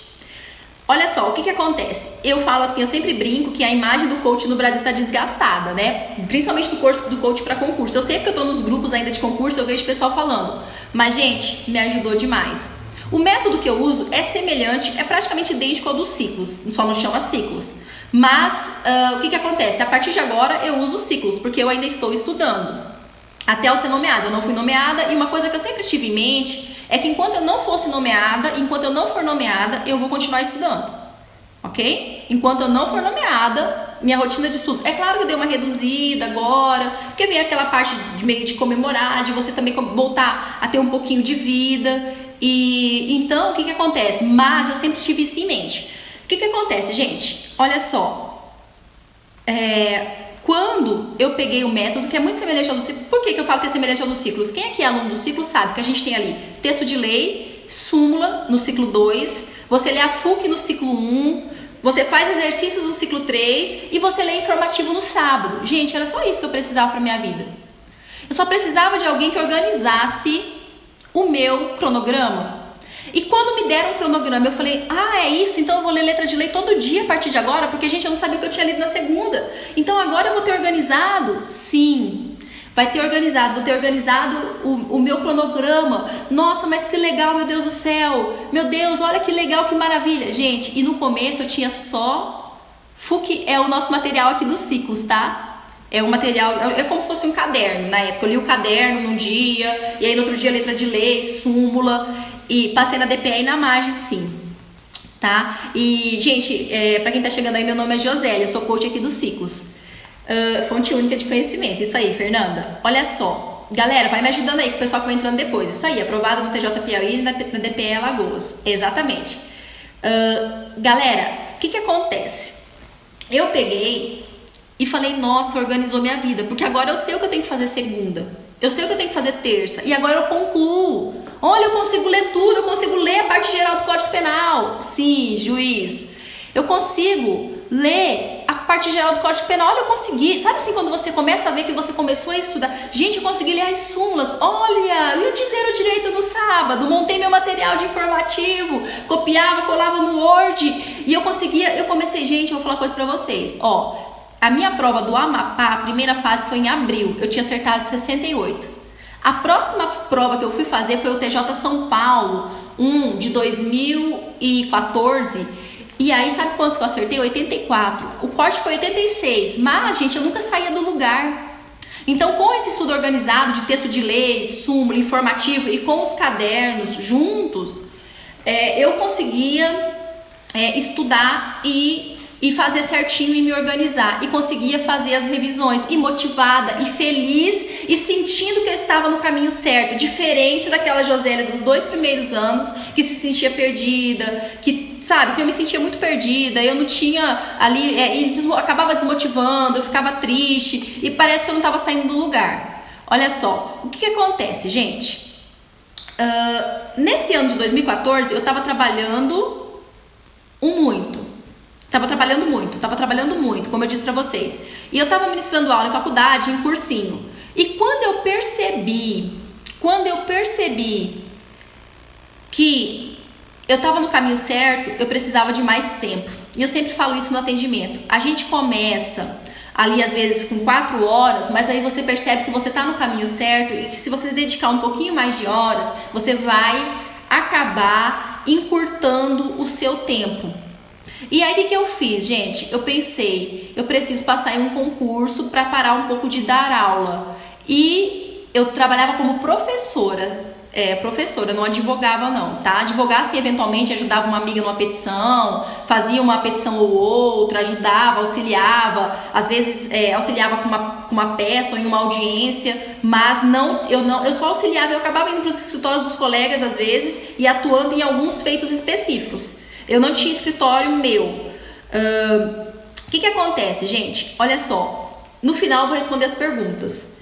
Olha só, o que acontece? Eu falo assim, eu sempre brinco que a imagem do coach no Brasil tá desgastada, né? Principalmente do coach para concurso. Eu sei que eu tô nos grupos ainda de concurso, eu vejo o pessoal falando. Mas, gente, me ajudou demais. O método que eu uso é semelhante, é praticamente idêntico ao dos ciclos, só não chama ciclos. Mas, o que acontece? A partir de agora eu uso ciclos, porque eu ainda estou estudando. Até eu ser nomeada, eu não fui nomeada, e uma coisa que eu sempre tive em mente é que enquanto eu não for nomeada, eu vou continuar estudando, ok? Enquanto eu não for nomeada, minha rotina de estudos, é claro que eu dei uma reduzida agora, porque vem aquela parte de meio de comemorar, de você também voltar a ter um pouquinho de vida, e então, o que acontece? Mas eu sempre tive isso em mente. O que acontece, gente? Olha só, quando eu peguei o método, que é muito semelhante ao do ciclo. Por que eu falo que é semelhante ao dos ciclos? Quem aqui é aluno do ciclo sabe que a gente tem ali texto de lei, súmula no ciclo 2, você lê a FUC no ciclo 1, você faz exercícios no ciclo 3 e você lê informativo no sábado. Gente, era só isso que eu precisava para minha vida. Eu só precisava de alguém que organizasse o meu cronograma. E quando me deram um cronograma, eu falei, é isso, então eu vou ler letra de lei todo dia a partir de agora, porque, gente, eu não sabia o que eu tinha lido na segunda. Então agora eu vou ter organizado? Sim, vou ter organizado o meu cronograma. Nossa, mas que legal, meu Deus do céu. Meu Deus, olha que legal, que maravilha. Gente, e no começo eu tinha só... FUC é o nosso material aqui dos ciclos, tá? É um material, é como se fosse um caderno. Na época eu li o caderno num dia, e aí no outro dia letra de lei, súmula... E passei na DPE e na MAGE, sim, tá? E, gente, pra quem tá chegando aí, meu nome é Josélia, eu sou coach aqui dos ciclos. Fonte única de conhecimento, isso aí, Fernanda. Olha só, galera, vai me ajudando aí com o pessoal que vai entrando depois. Isso aí, aprovado no TJ Piauí e na DPE Alagoas, exatamente. Galera, o que acontece? Eu peguei e falei, nossa, organizou minha vida, porque agora eu sei o que eu tenho que fazer segunda, eu sei o que eu tenho que fazer terça, e agora eu concluo. Olha, eu consigo ler tudo, eu consigo ler a parte geral do Código Penal. Sim, juiz. Eu consigo ler a parte geral do Código Penal. Olha, eu consegui. Sabe assim, quando você começa a ver que você começou a estudar? Gente, eu consegui ler as súmulas. Olha, e o dizer o direito no sábado? Montei meu material de informativo, copiava, colava no Word. E eu comecei, gente, eu vou falar uma coisa pra vocês. A minha prova do Amapá, a primeira fase foi em abril. Eu tinha acertado 68. A próxima prova que eu fui fazer foi o TJ São Paulo, de 2014. E aí, sabe quantos que eu acertei? 84. O corte foi 86. Mas, gente, eu nunca saía do lugar. Então, com esse estudo organizado de texto de lei, súmula, informativo e com os cadernos juntos, eu conseguia estudar e fazer certinho e me organizar. E conseguia fazer as revisões e motivada e feliz e sentindo que eu estava no caminho certo. Diferente daquela Josélia dos 2 primeiros anos que se sentia perdida, que, sabe, assim, eu me sentia muito perdida, eu não tinha ali, acabava desmotivando, eu ficava triste e parece que eu não estava saindo do lugar. Olha só, o que acontece, gente? Nesse ano de 2014 eu estava trabalhando muito. Tava trabalhando muito, como eu disse pra vocês. E eu tava ministrando aula em faculdade, em cursinho. E quando eu percebi que eu tava no caminho certo, eu precisava de mais tempo. E eu sempre falo isso no atendimento. A gente começa ali às vezes com 4 horas, mas aí você percebe que você tá no caminho certo e que se você dedicar um pouquinho mais de horas, você vai acabar encurtando o seu tempo. E aí o que eu fiz, gente? Eu pensei, eu preciso passar em um concurso para parar um pouco de dar aula. E eu trabalhava como professora, não advogava não, tá? Advogar, assim, eventualmente ajudava uma amiga numa petição, fazia uma petição ou outra, ajudava, auxiliava, às vezes auxiliava com uma peça ou em uma audiência, mas eu só auxiliava, eu acabava indo para os escritórios dos colegas às vezes e atuando em alguns feitos específicos. Eu não tinha escritório meu. O que acontece, gente? Olha só, no final eu vou responder as perguntas.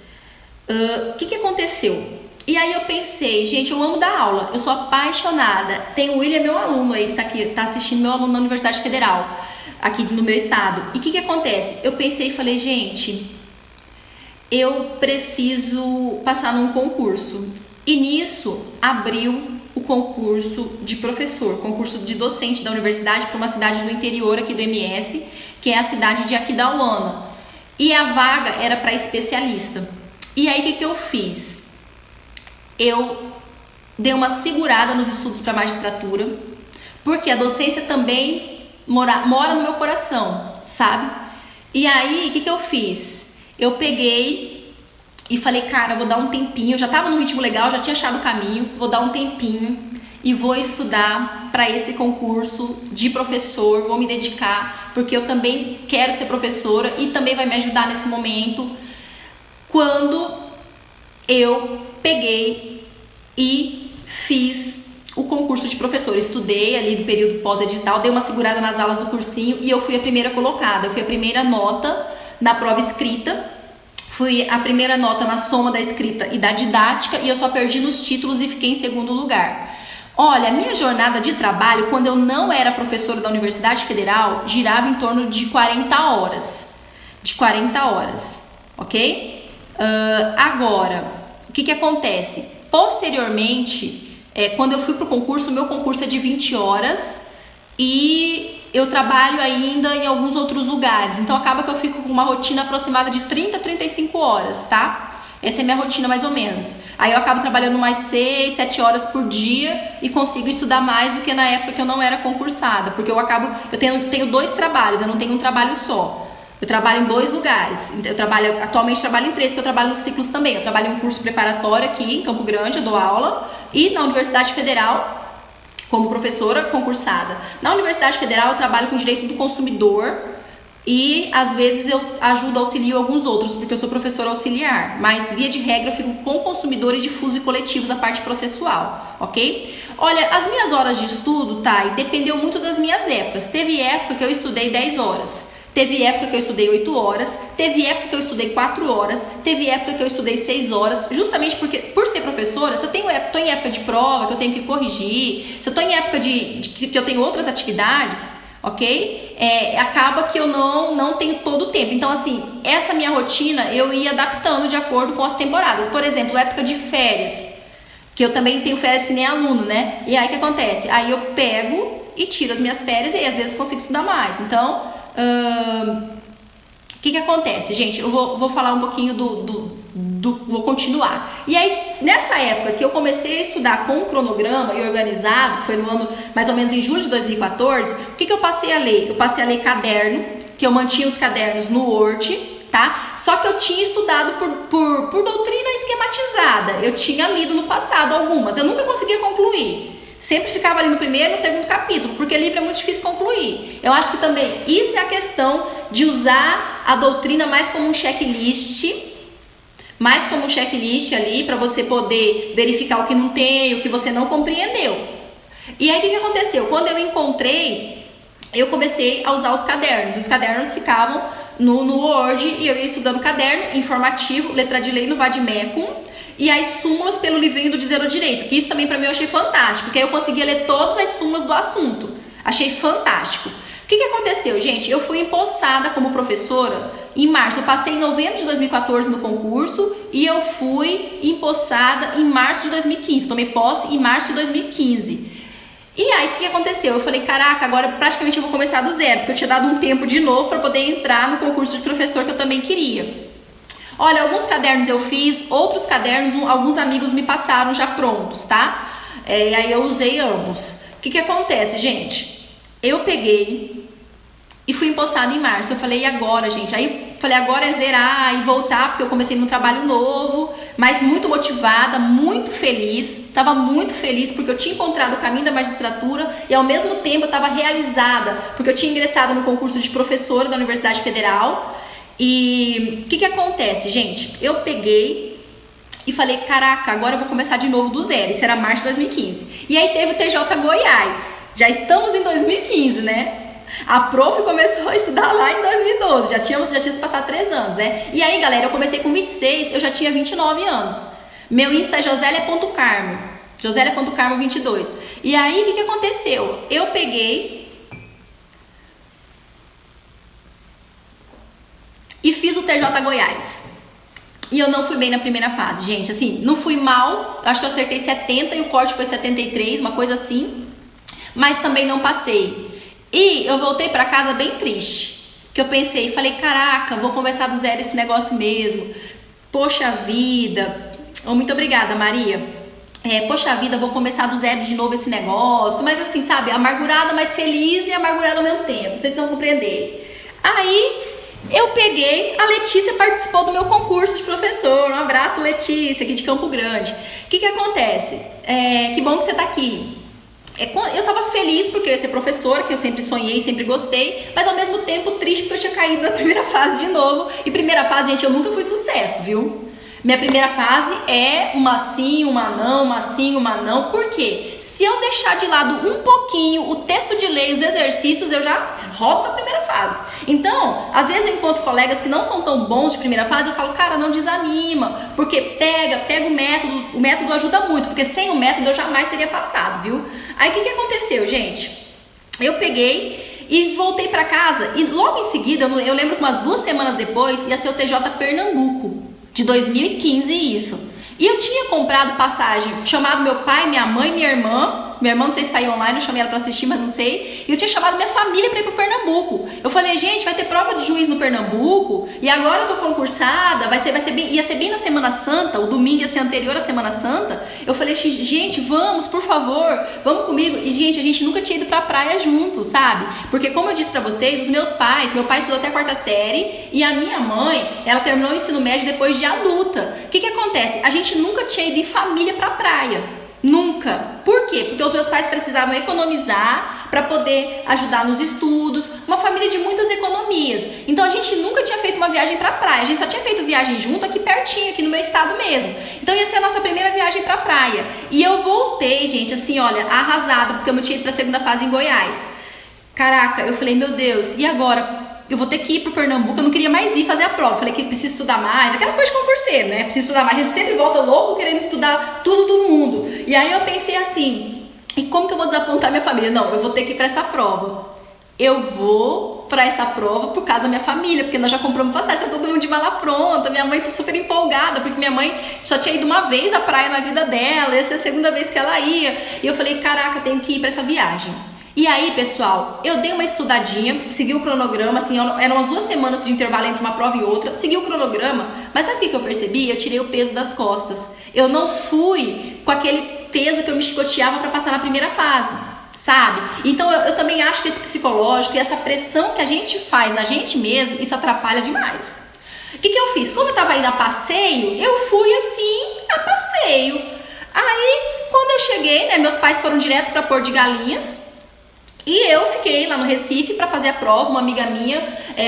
O que aconteceu? E aí eu pensei, gente, eu amo dar aula, eu sou apaixonada. Tem o William, meu aluno aí, que tá aqui, tá assistindo, meu aluno na Universidade Federal, aqui no meu estado. E o que acontece? Eu pensei e falei, gente, eu preciso passar num concurso. E nisso abriu o concurso de professor, concurso de docente da universidade para uma cidade do interior aqui do MS, que é a cidade de Aquidauana. E a vaga era para especialista. E aí o que eu fiz? Eu dei uma segurada nos estudos para magistratura, porque a docência também mora no meu coração, sabe? E aí o que eu fiz? Eu peguei e falei, cara, vou dar um tempinho, eu já estava no ritmo legal, já tinha achado o caminho, vou dar um tempinho e vou estudar para esse concurso de professor, vou me dedicar, porque eu também quero ser professora e também vai me ajudar nesse momento. Quando eu peguei e fiz o concurso de professor, estudei ali no período pós-edital, dei uma segurada nas aulas do cursinho e eu fui a primeira colocada, eu fui a primeira nota na prova escrita. Fui a primeira nota na soma da escrita e da didática e eu só perdi nos títulos e fiquei em segundo lugar. Olha, minha jornada de trabalho, quando eu não era professora da Universidade Federal, girava em torno de 40 horas. De 40 horas, ok? Agora, o que acontece? Posteriormente, quando eu fui para o concurso, o meu concurso é de 20 horas e eu trabalho ainda em alguns outros lugares, então acaba que eu fico com uma rotina aproximada de 30 a 35 horas, tá? Essa é a minha rotina mais ou menos. Aí eu acabo trabalhando mais 6, 7 horas por dia e consigo estudar mais do que na época que eu não era concursada, porque eu tenho 2 trabalhos, eu não tenho um trabalho só. Eu trabalho em 2 lugares, atualmente trabalho em 3, porque eu trabalho nos ciclos também. Eu trabalho em um curso preparatório aqui em Campo Grande, eu dou aula, e na Universidade Federal, como professora concursada. Na Universidade Federal eu trabalho com direito do consumidor e às vezes eu auxilio alguns outros, porque eu sou professora auxiliar, mas via de regra eu fico com consumidores difusos e coletivos, a parte processual, ok? Olha, as minhas horas de estudo, tá, e dependeu muito das minhas épocas. Teve época que eu estudei 10 horas, teve época que eu estudei 8 horas, teve época que eu estudei 4 horas, teve época que eu estudei 6 horas, justamente porque, por ser professora, se eu tô em época de prova, que eu tenho que corrigir, se eu tô em época que eu tenho outras atividades, ok? Acaba que eu não tenho todo o tempo. Então, assim, essa minha rotina eu ia adaptando de acordo com as temporadas. Por exemplo, época de férias, que eu também tenho férias que nem aluno, né? E aí o que acontece? Aí eu pego e tiro as minhas férias e aí, às vezes consigo estudar mais. Então, o que acontece, gente? Eu vou falar um pouquinho vou continuar. E aí, nessa época que eu comecei a estudar com um cronograma e organizado, que foi no ano mais ou menos em julho de 2014, o que eu passei a ler? Eu passei a ler caderno, que eu mantinha os cadernos no Word, tá? Só que eu tinha estudado por doutrina esquematizada. Eu tinha lido no passado algumas, eu nunca conseguia concluir. Sempre ficava ali no primeiro e no segundo capítulo, porque livro é muito difícil concluir. Eu acho que também isso é a questão de usar a doutrina mais como um checklist, ali, para você poder verificar o que não tem, o que você não compreendeu. E aí o que aconteceu? Quando eu encontrei, eu comecei a usar os cadernos. Os cadernos ficavam no Word e eu ia estudando caderno, informativo, letra de lei no Vademecum. E as súmulas pelo livrinho do Dizer o Direito, que isso também para mim eu achei fantástico, que aí eu conseguia ler todas as súmulas do assunto. Achei fantástico. O que aconteceu, gente? Eu fui empossada como professora em março. Eu passei em novembro de 2014 no concurso e eu fui empossada em março de 2015. Tomei posse em março de 2015. E aí, o que aconteceu? Eu falei, caraca, agora praticamente eu vou começar do zero, porque eu tinha dado um tempo de novo para poder entrar no concurso de professor que eu também queria. Olha, alguns cadernos eu fiz, outros cadernos, alguns amigos me passaram já prontos, tá? E aí eu usei ambos. O que acontece, gente? Eu peguei e fui empossada em março. Eu falei, e agora, gente? Aí falei, agora é zerar e voltar, porque eu comecei num trabalho novo, mas muito motivada, muito feliz. Estava muito feliz porque eu tinha encontrado o caminho da magistratura e ao mesmo tempo eu estava realizada, porque eu tinha ingressado no concurso de professora da Universidade Federal. E o que acontece, gente? Eu peguei e falei, caraca, agora eu vou começar de novo do zero. Isso era março de 2015. E aí teve o TJ Goiás. Já estamos em 2015, né? A prof começou a estudar lá em 2012. Já tinha se passado 3 anos, né? E aí, galera, eu comecei com 26, eu já tinha 29 anos. Meu Insta é josélia.carmo. Josélia.carmo22. E aí, o que aconteceu? Eu peguei e fiz o TJ Goiás. E eu não fui bem na primeira fase, gente. Assim, não fui mal. Acho que eu acertei 70 e o corte foi 73, uma coisa assim. Mas também não passei. E eu voltei pra casa bem triste. Que eu pensei, falei, caraca, vou começar do zero esse negócio mesmo. Poxa vida. Muito obrigada, Maria. Poxa vida, vou começar do zero de novo esse negócio. Mas assim, sabe, amargurada, mas feliz e amargurada ao mesmo tempo. Não sei se vão compreender. Aí eu peguei, a Letícia participou do meu concurso de professor. Um abraço, Letícia, aqui de Campo Grande. O que acontece? Que bom que você tá aqui. Eu tava feliz porque eu ia ser professora, que eu sempre sonhei, sempre gostei, mas ao mesmo tempo triste porque eu tinha caído na primeira fase de novo. E primeira fase, gente, eu nunca fui sucesso, viu? Minha primeira fase é uma sim, uma não, uma sim, uma não. Por quê? Se eu deixar de lado um pouquinho o texto de lei, os exercícios, eu já roubo na primeira fase. Então, às vezes eu encontro colegas que não são tão bons de primeira fase, eu falo, cara, não desanima, porque pega o método ajuda muito, porque sem o método eu jamais teria passado, viu? Aí o que aconteceu, gente? Eu peguei e voltei pra casa e logo em seguida, eu lembro que umas 2 semanas depois, ia ser o TJ Pernambuco. De 2015 isso. E eu tinha comprado passagem, chamado meu pai, minha mãe, minha irmã. Minha irmã, não sei se está aí online, eu chamei ela para assistir, mas não sei. E eu tinha chamado minha família para ir para o Pernambuco. Eu falei, gente, vai ter prova de juiz no Pernambuco. E agora eu tô concursada, ia ser bem na Semana Santa, o domingo ia ser anterior à Semana Santa. Eu falei, gente, vamos, por favor, vamos comigo. E, gente, a gente nunca tinha ido pra praia junto, sabe? Porque, como eu disse para vocês, meu pai estudou até a 4ª série e a minha mãe, ela terminou o ensino médio depois de adulta. O que acontece? A gente nunca tinha ido em família pra praia. Nunca. Por quê? Porque os meus pais precisavam economizar para poder ajudar nos estudos, uma família de muitas economias. Então a gente nunca tinha feito uma viagem para praia, a gente só tinha feito viagem junto aqui pertinho, aqui no meu estado mesmo. Então ia ser a nossa primeira viagem para praia. E eu voltei, gente, assim, olha, arrasada, porque eu não tinha ido para a 2ª fase em Goiás. Caraca, eu falei, meu Deus, e agora? Eu vou ter que ir pro Pernambuco, eu não queria mais ir fazer a prova. Falei que preciso estudar mais, aquela coisa de concurseiro, né? Preciso estudar mais, a gente sempre volta louco querendo estudar tudo do mundo. E aí eu pensei assim, e como que eu vou desapontar minha família? Não, eu vou ter que ir pra essa prova. Eu vou pra essa prova por causa da minha família, porque nós já compramos passagem, tá todo mundo de mala pronta. Minha mãe tá super empolgada, porque minha mãe só tinha ido uma vez à praia na vida dela, essa é a 2ª vez que ela ia. E eu falei, caraca, tenho que ir pra essa viagem. E aí, pessoal, eu dei uma estudadinha, segui o cronograma, assim, eram umas 2 semanas de intervalo entre uma prova e outra, segui o cronograma, mas sabe o que eu percebi? Eu tirei o peso das costas. Eu não fui com aquele peso que eu me chicoteava para passar na primeira fase, sabe? Então eu também acho que esse psicológico e essa pressão que a gente faz na gente mesmo, isso atrapalha demais. O que eu fiz? Como eu tava indo a passeio, eu fui assim, a passeio. Aí, quando eu cheguei, né, meus pais foram direto para Porto de Galinhas, e eu fiquei lá no Recife para fazer a prova. Uma amiga minha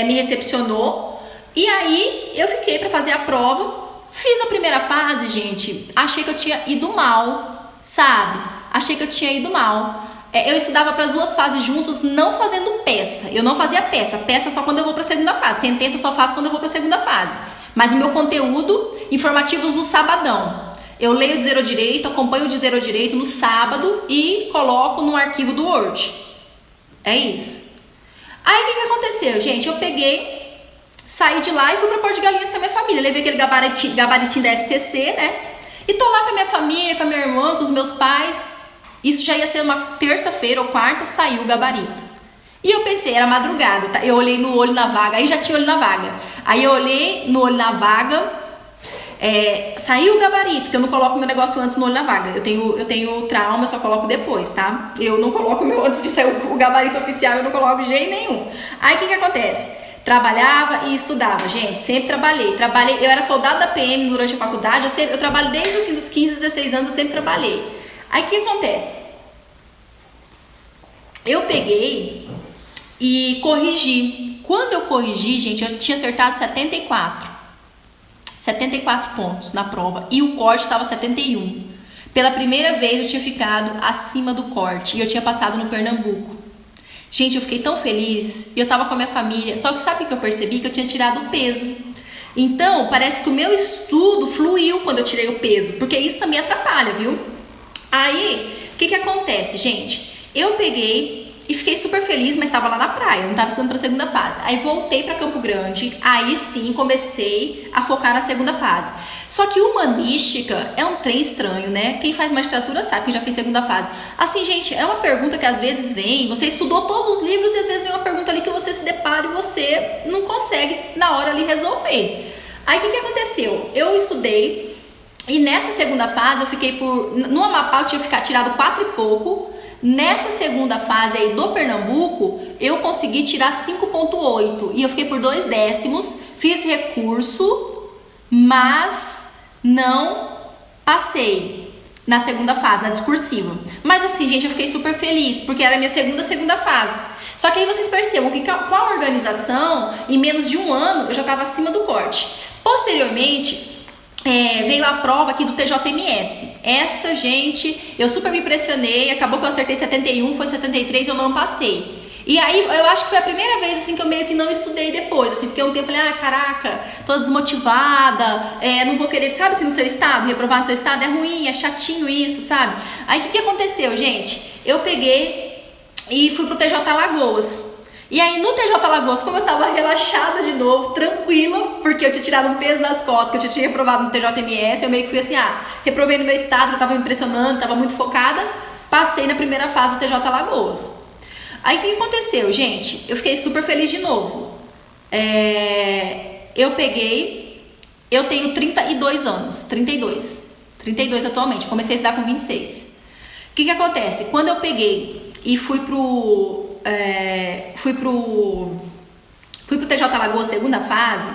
me recepcionou. E aí eu fiquei para fazer a prova. Fiz a primeira fase, gente. Achei que eu tinha ido mal, sabe? Achei que eu tinha ido mal. Eu estudava para as 2 fases juntos, não fazendo peça. Eu não fazia peça. Peça só quando eu vou para a segunda fase. Sentença eu só faço quando eu vou para a segunda fase. Mas o meu conteúdo, informativos no sabadão. Eu leio de zero ao direito, acompanho de zero ao direito no sábado e coloco no arquivo do Word. É isso. Aí o que aconteceu, gente? Eu peguei, saí de lá e fui pra Porto de Galinhas com a minha família. Levei aquele gabaritinho da FCC, né? E tô lá com a minha família, com a minha irmã, com os meus pais. Isso já ia ser uma terça-feira ou quarta, saiu o gabarito. E eu pensei, era madrugada, tá? Eu olhei no olho na vaga, aí já tinha olho na vaga. Aí eu olhei no olho na vaga, saiu o gabarito, porque eu não coloco meu negócio antes no olho na vaga. Eu tenho trauma, eu só coloco depois, tá? Eu não coloco meu antes de sair o gabarito oficial, eu não coloco de jeito nenhum. Aí o que acontece? Trabalhava e estudava, gente, sempre trabalhei. Eu era soldado da PM durante a faculdade, eu trabalho desde assim, dos 15, 16 anos, eu sempre trabalhei. Aí o que acontece? Eu peguei e corrigi. Quando eu corrigi, gente, eu tinha acertado 74 pontos na prova e o corte estava 71. Pela primeira vez eu tinha ficado acima do corte e eu tinha passado no Pernambuco. Gente, eu fiquei tão feliz e eu tava com a minha família. Só que sabe o que eu percebi? Que eu tinha tirado o peso. Então, parece que o meu estudo fluiu quando eu tirei o peso, porque isso também atrapalha, viu? Aí, o que acontece, gente? Eu peguei e fiquei super feliz, mas estava lá na praia, eu não estava estudando para a segunda fase. Aí voltei para Campo Grande, aí sim comecei a focar na segunda fase. Só que humanística é um trem estranho, né? Quem faz magistratura sabe que já fez segunda fase. Assim, gente, é uma pergunta que às vezes vem, você estudou todos os livros e às vezes vem uma pergunta ali que você se depara e você não consegue na hora ali resolver. Aí o que aconteceu? Eu estudei e nessa segunda fase eu fiquei no Amapá eu tinha tirado 4 e pouco. Nessa segunda fase aí do Pernambuco, eu consegui tirar 5,8 e eu fiquei por 2 décimos, fiz recurso, mas não passei na segunda fase, na discursiva. Mas assim, gente, eu fiquei super feliz, porque era a minha segunda fase. Só que aí vocês percebam que com a organização, em menos de 1 ano, eu já estava acima do corte. Posteriormente, veio a prova aqui do TJMS. Essa, gente, eu super me impressionei. Acabou que eu acertei 71, foi 73 e eu não passei. E aí, eu acho que foi a primeira vez, assim, que eu meio que não estudei depois, assim, fiquei um tempo, falei, caraca, tô desmotivada, não vou querer, sabe, assim, no seu estado, reprovar no seu estado, é ruim, é chatinho isso, sabe? Aí, o que aconteceu, gente? Eu peguei e fui pro TJ Alagoas. E aí no TJ Alagoas, como eu tava relaxada de novo, tranquila, porque eu tinha tirado um peso das costas, que eu tinha reprovado no TJMS, eu meio que fui assim, reprovei no meu estado, que eu tava me impressionando, tava muito focada, passei na primeira fase do TJ Alagoas. Aí o que aconteceu, gente? Eu fiquei super feliz de novo. Eu tenho 32 anos, 32 atualmente, comecei a estudar com 26. O que acontece? Quando eu peguei e fui pro TJ Alagoas segunda fase,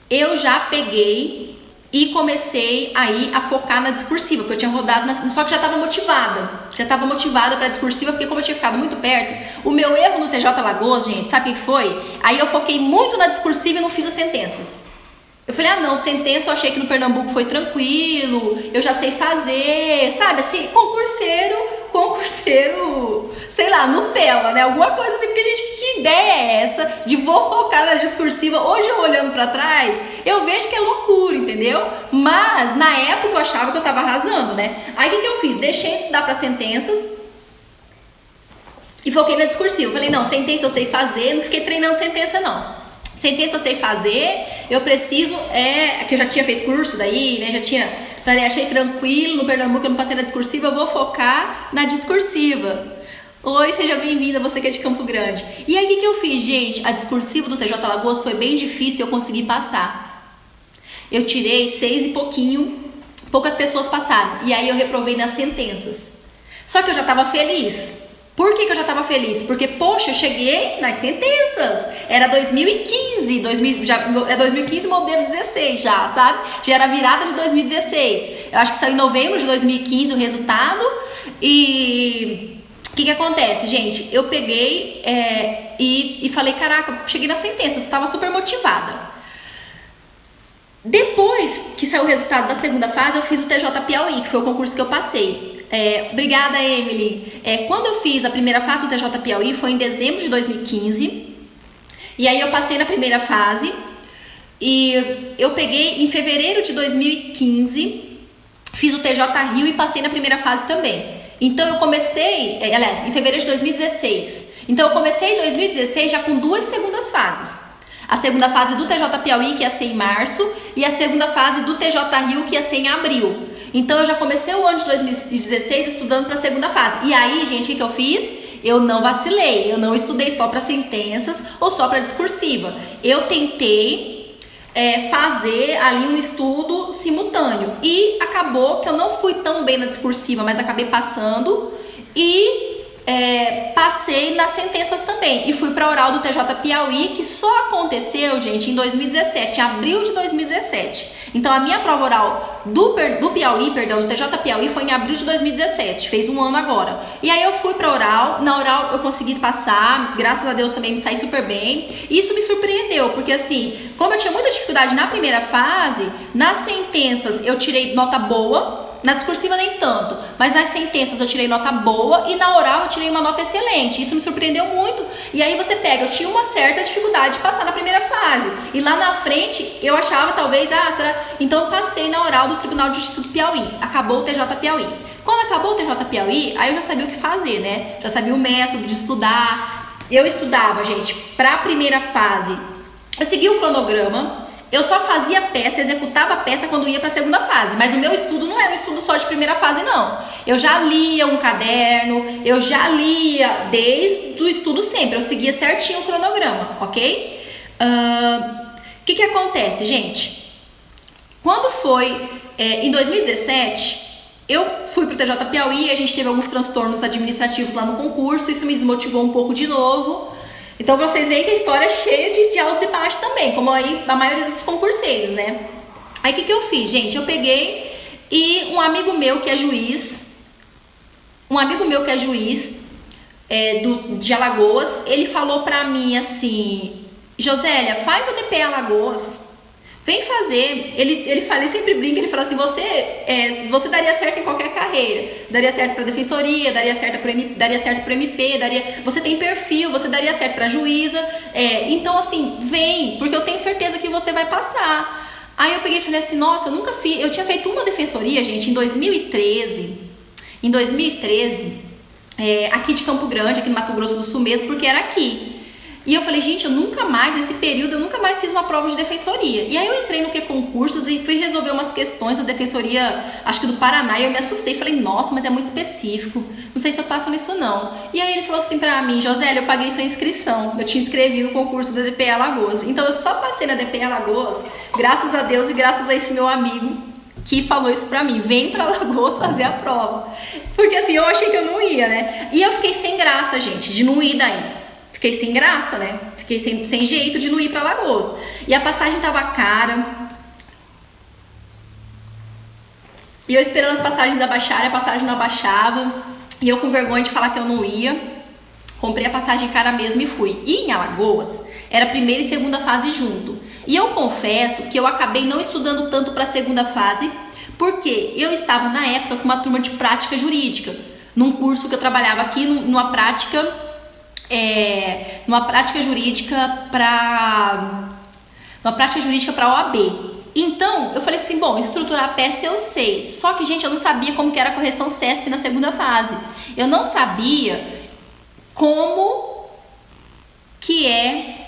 eu já peguei e comecei aí a focar na discursiva, porque eu tinha rodado, só que já estava motivada para discursiva, porque como eu tinha ficado muito perto, o meu erro no TJ Alagoas, gente, sabe o que foi? Aí eu foquei muito na discursiva e não fiz as sentenças. Eu falei, não, sentença eu achei que no Pernambuco foi tranquilo, eu já sei fazer, sabe, assim, concurseiro, sei lá, Nutella, né, alguma coisa assim, porque, gente, que ideia é essa de vou focar na discursiva? Hoje eu olhando pra trás, eu vejo que é loucura, entendeu? Mas, na época eu achava que eu tava arrasando, né, aí o que eu fiz? Deixei de estudar pra sentenças e foquei na discursiva. Falei, não, sentença eu sei fazer, não fiquei treinando sentença, não. Sentença eu sei fazer, eu preciso, que eu já tinha feito curso daí, né, falei, achei tranquilo, no Pernambuco eu não passei na discursiva, eu vou focar na discursiva. Oi, seja bem-vinda, você que é de Campo Grande. E aí, o que eu fiz, gente? A discursiva do TJ Alagoas foi bem difícil, eu consegui passar. Eu tirei 6 e pouquinho, poucas pessoas passaram. E aí eu reprovei nas sentenças. Só que eu já estava feliz. Por que eu já estava feliz? Porque, poxa, eu cheguei nas sentenças. Era 2015, é 2015 modelo 16 já, sabe? Já era virada de 2016. Eu acho que saiu em novembro de 2015 o resultado. E o que acontece, gente? Eu peguei e falei, caraca, cheguei na sentença, estava super motivada. Depois que saiu o resultado da segunda fase, eu fiz o TJ Piauí, que foi o concurso que eu passei. Obrigada, Emily. Quando eu fiz a primeira fase do TJ Piauí, foi em dezembro de 2015. E aí eu passei na primeira fase. E eu peguei em fevereiro de 2015, fiz o TJ Rio e passei na primeira fase também. Então eu comecei, aliás, em fevereiro de 2016. Então eu comecei em 2016 já com 2 segundas fases. A segunda fase do TJ Piauí, que ia ser em março, e a segunda fase do TJ Rio, que ia ser em abril. Então eu já comecei o ano de 2016 estudando para a segunda fase. E aí, gente, o que eu fiz? Eu não vacilei, eu não estudei só para sentenças ou só para discursiva. Eu tentei fazer ali um estudo simultâneo. E acabou que eu não fui tão bem na discursiva, mas acabei passando e passei nas sentenças também. E fui para a oral do TJ Piauí, que só aconteceu, gente, em 2017, em abril de 2017. Então a minha prova oral do Piauí, do TJ Piauí, foi em abril de 2017, fez um ano agora. E aí eu fui pra oral, na oral eu consegui passar, graças a Deus também me saí super bem. E isso me surpreendeu, porque assim, como eu tinha muita dificuldade na primeira fase, nas sentenças eu tirei nota boa, na discursiva nem tanto, mas nas sentenças eu tirei nota boa e na oral eu tirei uma nota excelente. Isso me surpreendeu muito. E aí você pega, eu tinha uma certa dificuldade de passar na primeira fase. E lá na frente eu achava talvez, será? Então eu passei na oral do Tribunal de Justiça do Piauí. Acabou o TJ Piauí. Quando acabou o TJ Piauí, aí eu já sabia o que fazer, né? Já sabia o método de estudar. Eu estudava, gente, para a primeira fase. Eu seguia o cronograma. Eu só fazia peça, executava a peça quando ia para a segunda fase, mas o meu estudo não era um estudo só de primeira fase, não. Eu já lia um caderno, eu já lia desde o estudo sempre, eu seguia certinho o cronograma, ok? O que acontece, gente? Quando foi em 2017, eu fui para o TJ Piauí, a gente teve alguns transtornos administrativos lá no concurso, isso me desmotivou um pouco de novo. Então vocês veem que a história é cheia de altos e baixos também, como aí a maioria dos concurseiros, né? Aí o que eu fiz, gente? Eu peguei e um amigo meu que é juiz, de Alagoas, ele falou pra mim assim, Josélia, faz a DP Alagoas, vem fazer. Ele sempre brinca, ele fala assim, você daria certo em qualquer carreira, daria certo para defensoria, daria certo para MP, você tem perfil, você daria certo para juíza, então assim, vem, porque eu tenho certeza que você vai passar. Aí eu peguei e falei assim, nossa, eu nunca fiz, eu tinha feito uma defensoria, gente, em 2013, aqui de Campo Grande, aqui no Mato Grosso do Sul mesmo, porque era aqui. E eu falei, gente, nesse período eu nunca mais fiz uma prova de defensoria. E aí eu entrei no concursos e fui resolver umas questões da defensoria, acho que do Paraná, e eu me assustei, falei, nossa, mas é muito específico, não sei se eu passo nisso não. E aí ele falou assim pra mim, Josélia, eu paguei sua inscrição, eu te inscrevi no concurso da DP Alagoas. Então eu só passei na DP Alagoas, graças a Deus e graças a esse meu amigo que falou isso pra mim, vem pra Alagoas fazer a prova. Porque assim, eu achei que eu não ia, né? E eu fiquei sem graça, gente, de não ir daí. Fiquei sem graça, né? Fiquei sem jeito de não ir para Alagoas. E a passagem tava cara. E eu esperando as passagens abaixarem, a passagem não abaixava. E eu com vergonha de falar que eu não ia. Comprei a passagem cara mesmo e fui. E em Alagoas, era primeira e segunda fase junto. E eu confesso que eu acabei não estudando tanto para a segunda fase, porque eu estava na época com uma turma de prática jurídica. Num curso que eu trabalhava aqui, numa prática jurídica para OAB. Então, eu falei assim, bom, estruturar a peça eu sei. Só que, gente, eu não sabia como que era a correção CESP na segunda fase. Eu não sabia como que é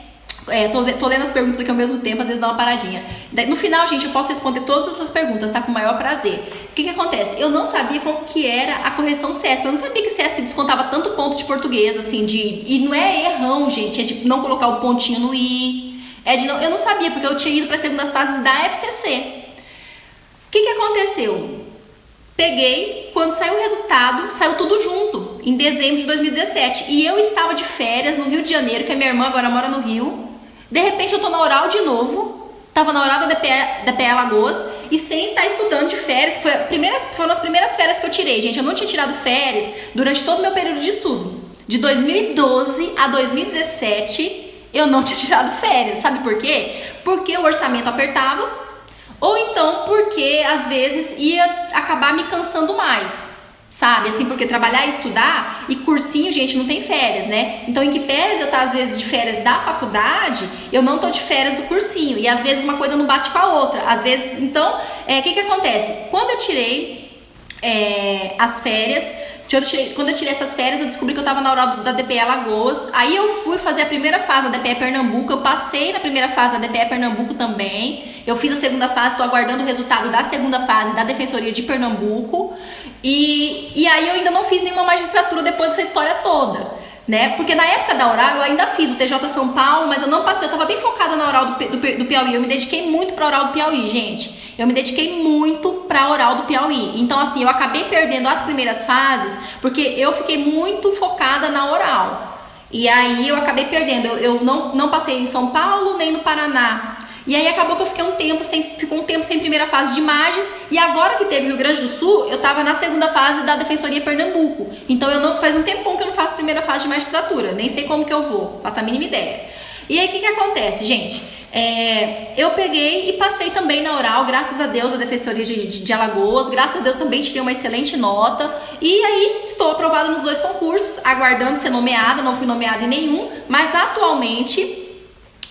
Tô lendo as perguntas aqui ao mesmo tempo, às vezes dá uma paradinha. No final, gente, eu posso responder todas essas perguntas, tá? Com o maior prazer. O que acontece? Eu não sabia como que era a correção CESP. Eu não sabia que CESP descontava tanto ponto de português, assim, e não é errão, gente, é de não colocar o pontinho no i. Eu não sabia, porque eu tinha ido para as segundas fases da FCC. O que aconteceu? Peguei, quando saiu o resultado, saiu tudo junto, em dezembro de 2017. E eu estava de férias no Rio de Janeiro, que a minha irmã agora mora no Rio. De repente eu tô na oral de novo, tava na oral da DPE Alagoas e sem estar estudando de férias, foram as primeiras férias que eu tirei, gente. Eu não tinha tirado férias durante todo o meu período de estudo. De 2012 a 2017 eu não tinha tirado férias, sabe por quê? Porque o orçamento apertava, ou então porque às vezes ia acabar me cansando mais. Sabe, assim, porque trabalhar e estudar e cursinho, gente, não tem férias, né? Então, em que pese eu estar às vezes de férias da faculdade, eu não tô de férias do cursinho. E às vezes uma coisa não bate com a outra. Às vezes, então, o que acontece? Quando eu tirei as férias, quando eu tirei essas férias, eu descobri que eu tava na oral da DPE Alagoas. Aí eu fui fazer a primeira fase da DPE Pernambuco. Eu passei na primeira fase da DPE Pernambuco também. Eu fiz a segunda fase, tô aguardando o resultado da segunda fase da Defensoria de Pernambuco. E aí eu ainda não fiz nenhuma magistratura depois dessa história toda, né? Porque na época da oral eu ainda fiz o TJ São Paulo, mas eu não passei, eu tava bem focada na oral do Piauí. Eu me dediquei muito pra oral do Piauí, gente. Eu me dediquei muito pra oral do Piauí. Então, assim, eu acabei perdendo as primeiras fases porque eu fiquei muito focada na oral. E aí eu acabei perdendo. Eu não passei em São Paulo nem no Paraná. E aí acabou que eu fiquei ficou um tempo sem primeira fase de Mages. E agora que teve Rio Grande do Sul, eu tava na segunda fase da Defensoria Pernambuco. Então faz um tempão que eu não faço primeira fase de magistratura. Nem sei como que eu vou, faço a mínima ideia. E aí o que acontece, gente? Eu peguei e passei também na oral, graças a Deus, a Defensoria de Alagoas. Graças a Deus também tirei uma excelente nota. E aí estou aprovada nos 2 concursos, aguardando ser nomeada. Não fui nomeada em nenhum, mas atualmente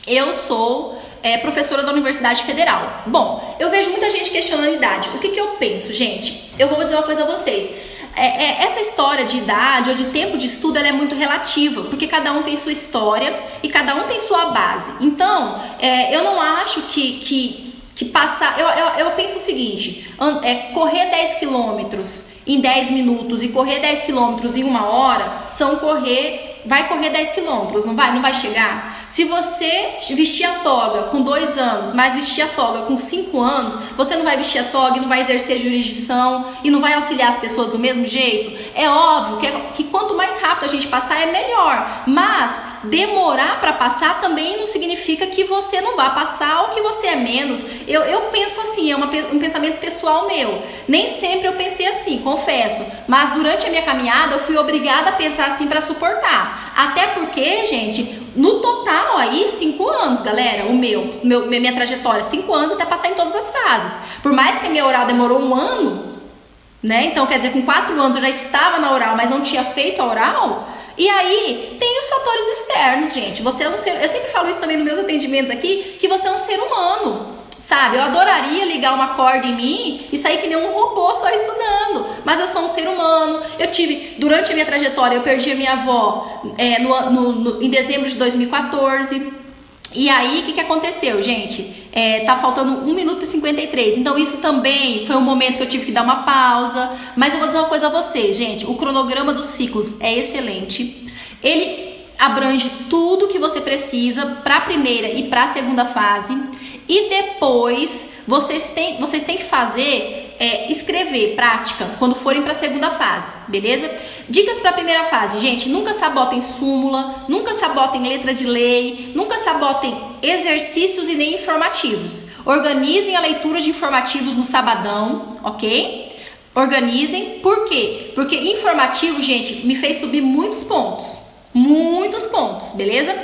eu sou professora da Universidade Federal. Bom, eu vejo muita gente questionando a idade. O que eu penso, gente? Eu vou dizer uma coisa a vocês. Essa história de idade ou de tempo de estudo, ela é muito relativa, porque cada um tem sua história e cada um tem sua base. Então, eu não acho que passar... Eu penso o seguinte, correr 10 quilômetros em 10 minutos e correr 10 quilômetros em 1 hora, vai correr 10 quilômetros, não vai chegar? Se você vestir a toga com 2 anos, mas vestir a toga com 5 anos, você não vai vestir a toga e não vai exercer jurisdição e não vai auxiliar as pessoas do mesmo jeito? É óbvio que quanto mais rápido a gente passar é melhor, mas demorar para passar também não significa que você não vá passar ou que você é menos. Eu penso assim, um pensamento pessoal meu. Nem sempre eu pensei assim, confesso, mas durante a minha caminhada eu fui obrigada a pensar assim para suportar. Até porque, gente, no total aí 5 anos, galera, minha trajetória, 5 anos até passar em todas as fases. Por mais que a minha oral demorou 1 ano, né? Então quer dizer, com 4 anos eu já estava na oral, mas não tinha feito a oral. E aí tem os fatores externos, gente. Você é um ser, eu sempre falo isso também nos meus atendimentos aqui, que você é um ser humano. Sabe, eu adoraria ligar uma corda em mim e sair que nem um robô só estudando, mas eu sou um ser humano. Durante a minha trajetória, eu perdi a minha avó em dezembro de 2014. E aí, o que aconteceu, gente? Tá faltando 1 minuto e 53. Então, isso também foi um momento que eu tive que dar uma pausa. Mas eu vou dizer uma coisa a vocês, gente. O cronograma dos ciclos é excelente. Ele abrange tudo que você precisa para a primeira e para a segunda fase. E depois vocês têm que fazer escrever, prática, quando forem para a segunda fase, beleza? Dicas para a primeira fase, gente: nunca sabotem súmula, nunca sabotem letra de lei, nunca sabotem exercícios e nem informativos. Organizem a leitura de informativos no sabadão, ok? Organizem, por quê? Porque informativo, gente, me fez subir muitos pontos, beleza?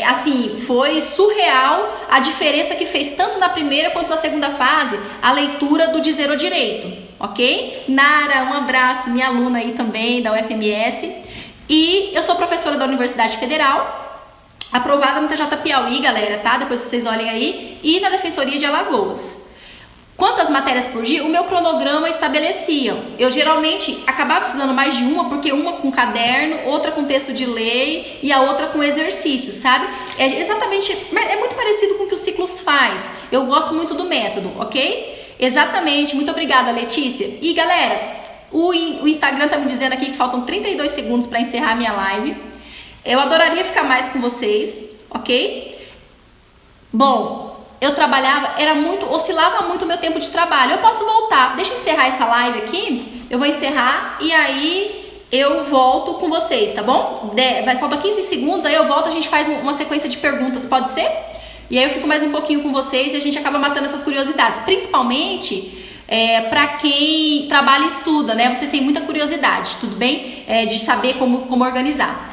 Assim, foi surreal a diferença que fez tanto na primeira quanto na segunda fase a leitura do Dizer o Direito, ok? Nara, um abraço, minha aluna aí também da UFMS. E eu sou professora da Universidade Federal, aprovada no TJ Piauí, galera, tá? Depois vocês olhem aí, e na Defensoria de Alagoas. quantas matérias por dia, o meu cronograma estabelecia. Eu geralmente acabava estudando mais de uma, porque uma com caderno, outra com texto de lei e a outra com exercício, sabe? É exatamente, é muito parecido com o que o Ciclos faz. Eu gosto muito do método, ok? Exatamente, muito obrigada, Letícia. E galera, o Instagram tá me dizendo aqui que faltam 32 segundos para encerrar a minha live. Eu adoraria ficar mais com vocês, ok? Bom, eu trabalhava, oscilava muito o meu tempo de trabalho. Eu posso voltar, deixa eu encerrar essa live aqui, eu vou encerrar e aí eu volto com vocês, tá bom? Falta 15 segundos, aí eu volto, a gente faz uma sequência de perguntas, pode ser? E aí eu fico mais um pouquinho com vocês e a gente acaba matando essas curiosidades, principalmente para quem trabalha e estuda, né? Vocês têm muita curiosidade, tudo bem? De saber como organizar.